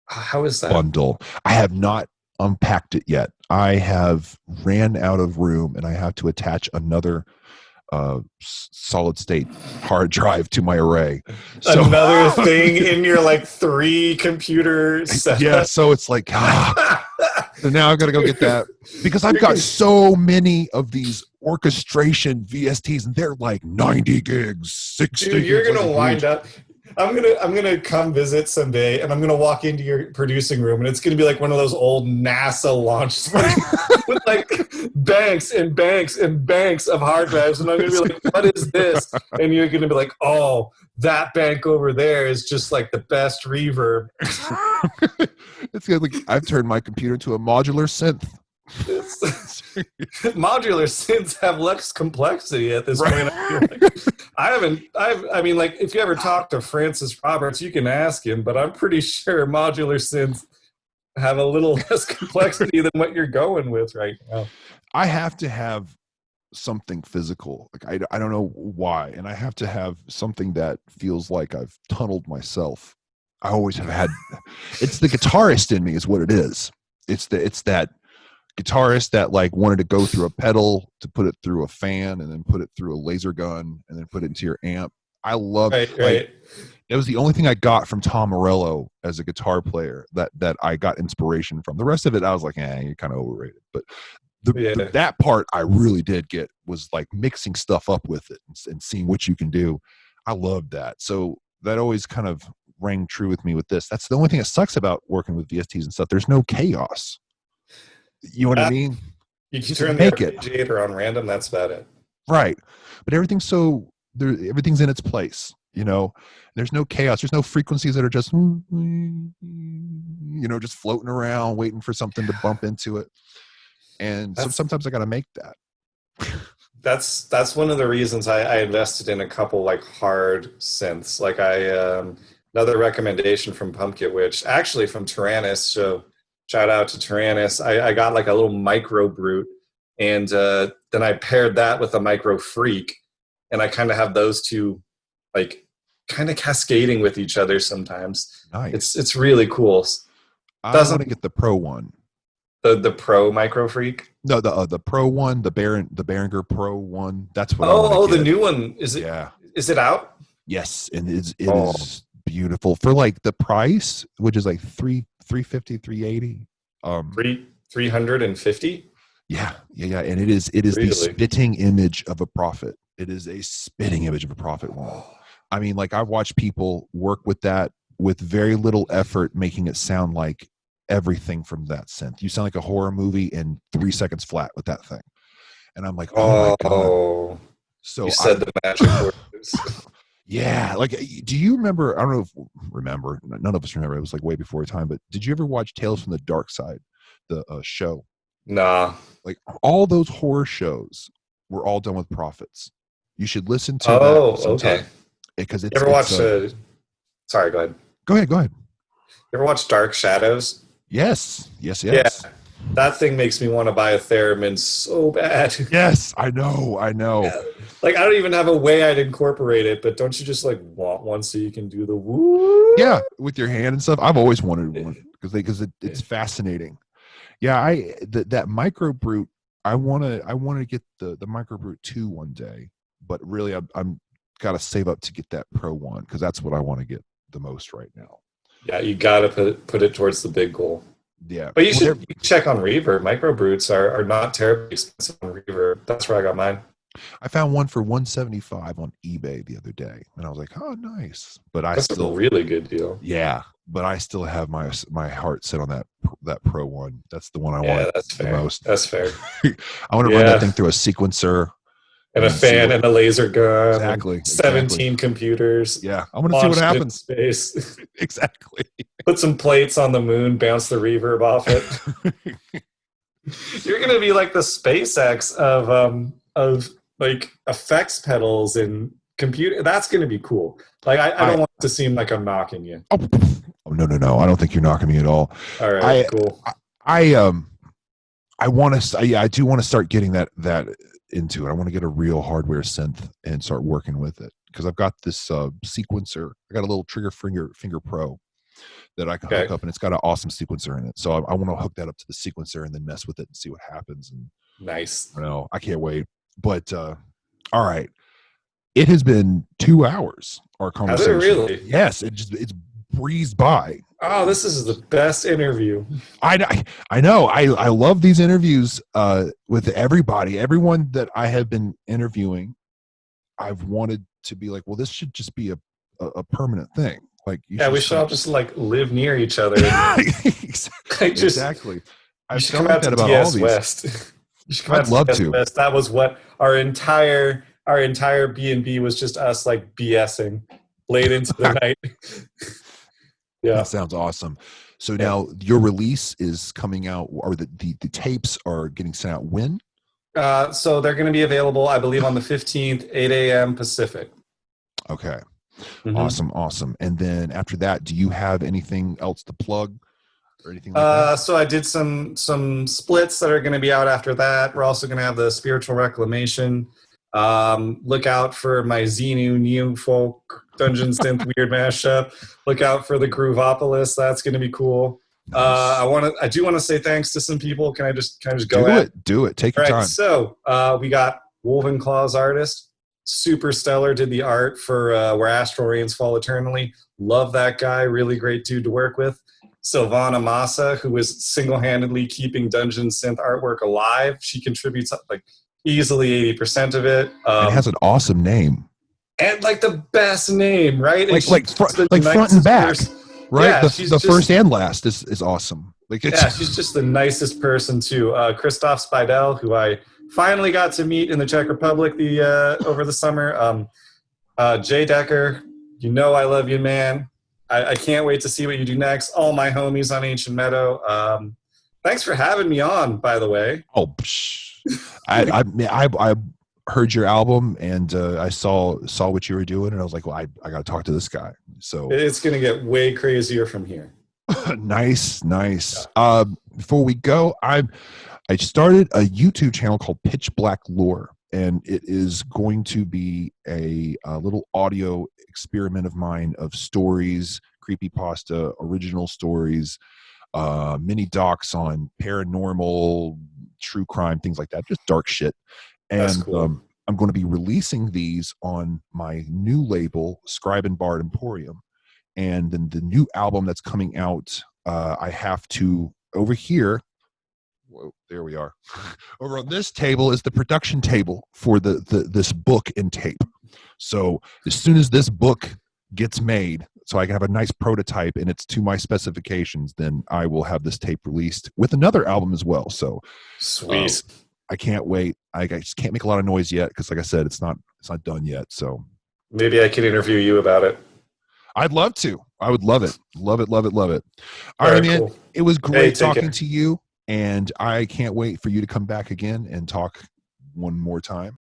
How is that bundle? I have not unpacked it yet. I have ran out of room, and I have to attach another solid state hard drive to my array. So, another thing in your 3 computer setup. Yeah, so it's so now I've got to go get that because I've got so many of these orchestration VSTs, and they're 90 gigs, 60 Dude, you're gigs. Gonna wind up. I'm gonna come visit someday, and I'm gonna walk into your producing room, and it's gonna be one of those old NASA launch sites with banks and banks and banks of hard drives, and I'm gonna be "What is this?" And you're gonna be "Oh, that bank over there is just the best reverb." It's I've turned my computer into a modular synth. Modular synths have less complexity at this point. I mean, if you ever talk to Francis Roberts, you can ask him, but I'm pretty sure modular synths have a little less complexity than what you're going with right now. I have to have something physical. I don't know why, and I have to have something that feels like I've tunneled myself. I always have had. It's the guitarist in me, is what it is. It's that guitarists that like wanted to go through a pedal to put it through a fan and then put it through a laser gun and then put it into your amp. I love Right, like right. it was the only thing I got from Tom Morello as a guitar player that I got inspiration from. The rest of it, I was like, you're kind of overrated. But Yeah. that part I really did get was like mixing stuff up with it and seeing what you can do. I loved that. So that always kind of rang true with me with this. That's the only thing that sucks about working with VSTs and stuff. There's no chaos. You know what I Uh, mean? you You can just turn the make it. arpeggiator on random. That's about it. Right. But everything's in its place, you know. There's no chaos. There's no frequencies that are just just floating around waiting for something to bump into it. And so That's sometimes I got to make that. that's one of the reasons I invested in a couple like hard synths. Like another recommendation from Pumpkin Witch, actually from Tyrannus. So shout out to Tyrannus. I got like a little micro brute, and then I paired that with a micro freak, and I kind of have those two like kind of cascading with each other sometimes. Nice. It's really cool. I want Doesn't to get the pro one. the pro micro freak? No, the pro one, the Behringer Pro one. That's what I want to Oh, the get. new one. Yeah. Is it out? Yes, and it Oh, is beautiful for like the price, which is like 350, 380. three 350? Yeah, and it is the Really? spitting image of a prophet. It is a spitting image of a prophet one. I mean, like I've watched people work with that with very little effort, making it sound like everything from that synth. You sound like a horror movie in 3 seconds flat with that thing. And I'm like, oh my God. Oh, So you said the magic words. yeah, like do you remember, I don't know if remember, none of us remember, it was like way before time, but did you ever watch Tales from the Dark Side, the show? Nah. Like all those horror shows were all done with prophets. You should listen to that Oh, okay. sometime because You it's ever watch sorry, go ahead. go ahead. You ever watch Dark Shadows? Yes. Yeah. That thing makes me want to buy a theremin so bad. Yes, I know. Yeah. Like I don't even have a way I'd incorporate it, but don't you just like want one so you can do the woo? Yeah, with your hand and stuff. I've always wanted one because it's fascinating. Yeah, that micro brute. I want to get the micro brute 2 one day, but really I'm got to save up to get that pro one because that's what I want to get the most right now. Yeah, you gotta put it towards the big goal. Yeah, But you can check on Reverb. Micro brutes are not terribly expensive on Reverb. That's where I got mine. I found one for $175 on eBay the other day, and I was like, "Oh, nice!" But That's a really good deal. yeah. But I still have my heart set on that Pro one. That's the one I want that's the fair. most. That's fair. I want to run that thing through a sequencer and a fan and a laser gun. Exactly. 17 computers. Yeah, I want to see what happens. Space. Exactly. Put some plates on the moon, bounce the reverb off it. You're gonna be like the SpaceX of like effects pedals and computer. That's gonna be cool. Like I don't want it to seem like I'm knocking you. Oh no! I don't think you're knocking me at all. All right, cool. I do want to start getting that into it. I want to get a real hardware synth and start working with it because I've got this sequencer. I got a little Trigger Finger Pro that I can hook up, and it's got an awesome sequencer in it. So I want to hook that up to the sequencer and then mess with it and see what happens. And nice. I can't wait. But all right, it has been 2 hours. Our conversation. Has it really? Yes, it's breezed by. Oh, this is the best interview. I know. I love these interviews with everyone that I have been interviewing. I've wanted to be like, well, this should just be a permanent thing. Like, we should all just like live near each other. Exactly. You should come out to DS West. I'd love to. West. That was what our entire B&B was, just us like BSing late into the night. Yeah, that sounds awesome. So now your release is coming out, or the tapes are getting sent out when? So they're going to be available, I believe, on the 15th, 8 a.m. Pacific. Okay. Mm-hmm. Awesome. And then after that, do you have anything else to plug or anything like that? So I did some splits that are going to be out after that. We're also going to have the Spiritual Reclamation. Look out for my Xenu Neo Folk Dungeon Synth Weird Mashup. Look out for the Groovopolis. That's going to be cool. Nice. I do want to say thanks to some people. Can I just go at? Do it. Take All your right. time. So we got Woven Claws artist, super stellar. Did the art for Where Astral Rains Fall Eternally. Love that guy. Really great dude to work with. Silvana Massa, who is single-handedly keeping Dungeon Synth artwork alive. She contributes like easily 80% of it. And has an awesome name. And like the best name, right? Like front and back. Right? Yeah, the first and last is awesome. Like she's just the nicest person too. Christoph Spidel, who I finally got to meet in the Czech Republic over the summer. Jay Decker, you know I love you, man. I can't wait to see what you do next. All my homies on Ancient Meadow. Thanks for having me on, by the way. Oh, I heard your album and I saw what you were doing, and I was like, well, I got to talk to this guy. So it's gonna get way crazier from here. Nice. Yeah. Before we go, I started a YouTube channel called Pitch Black Lore, and it is going to be a little audio experiment of mine of stories, creepypasta, original stories, mini docs on paranormal, true crime, things like that, just dark shit. And that's cool. I'm going to be releasing these on my new label, Scribe and Bard Emporium. And then the new album that's coming out, I have to, over here, whoa, there we are. Over on this table is the production table for this book and tape. So as soon as this book gets made, so I can have a nice prototype and it's to my specifications, then I will have this tape released with another album as well. So sweet. I can't wait. I just can't make a lot of noise yet because, like I said, it's not done yet. So maybe I can interview you about it. I'd love to. I would love it. Love it. All right, man. Cool. It was great talking to you, and I can't wait for you to come back again and talk one more time.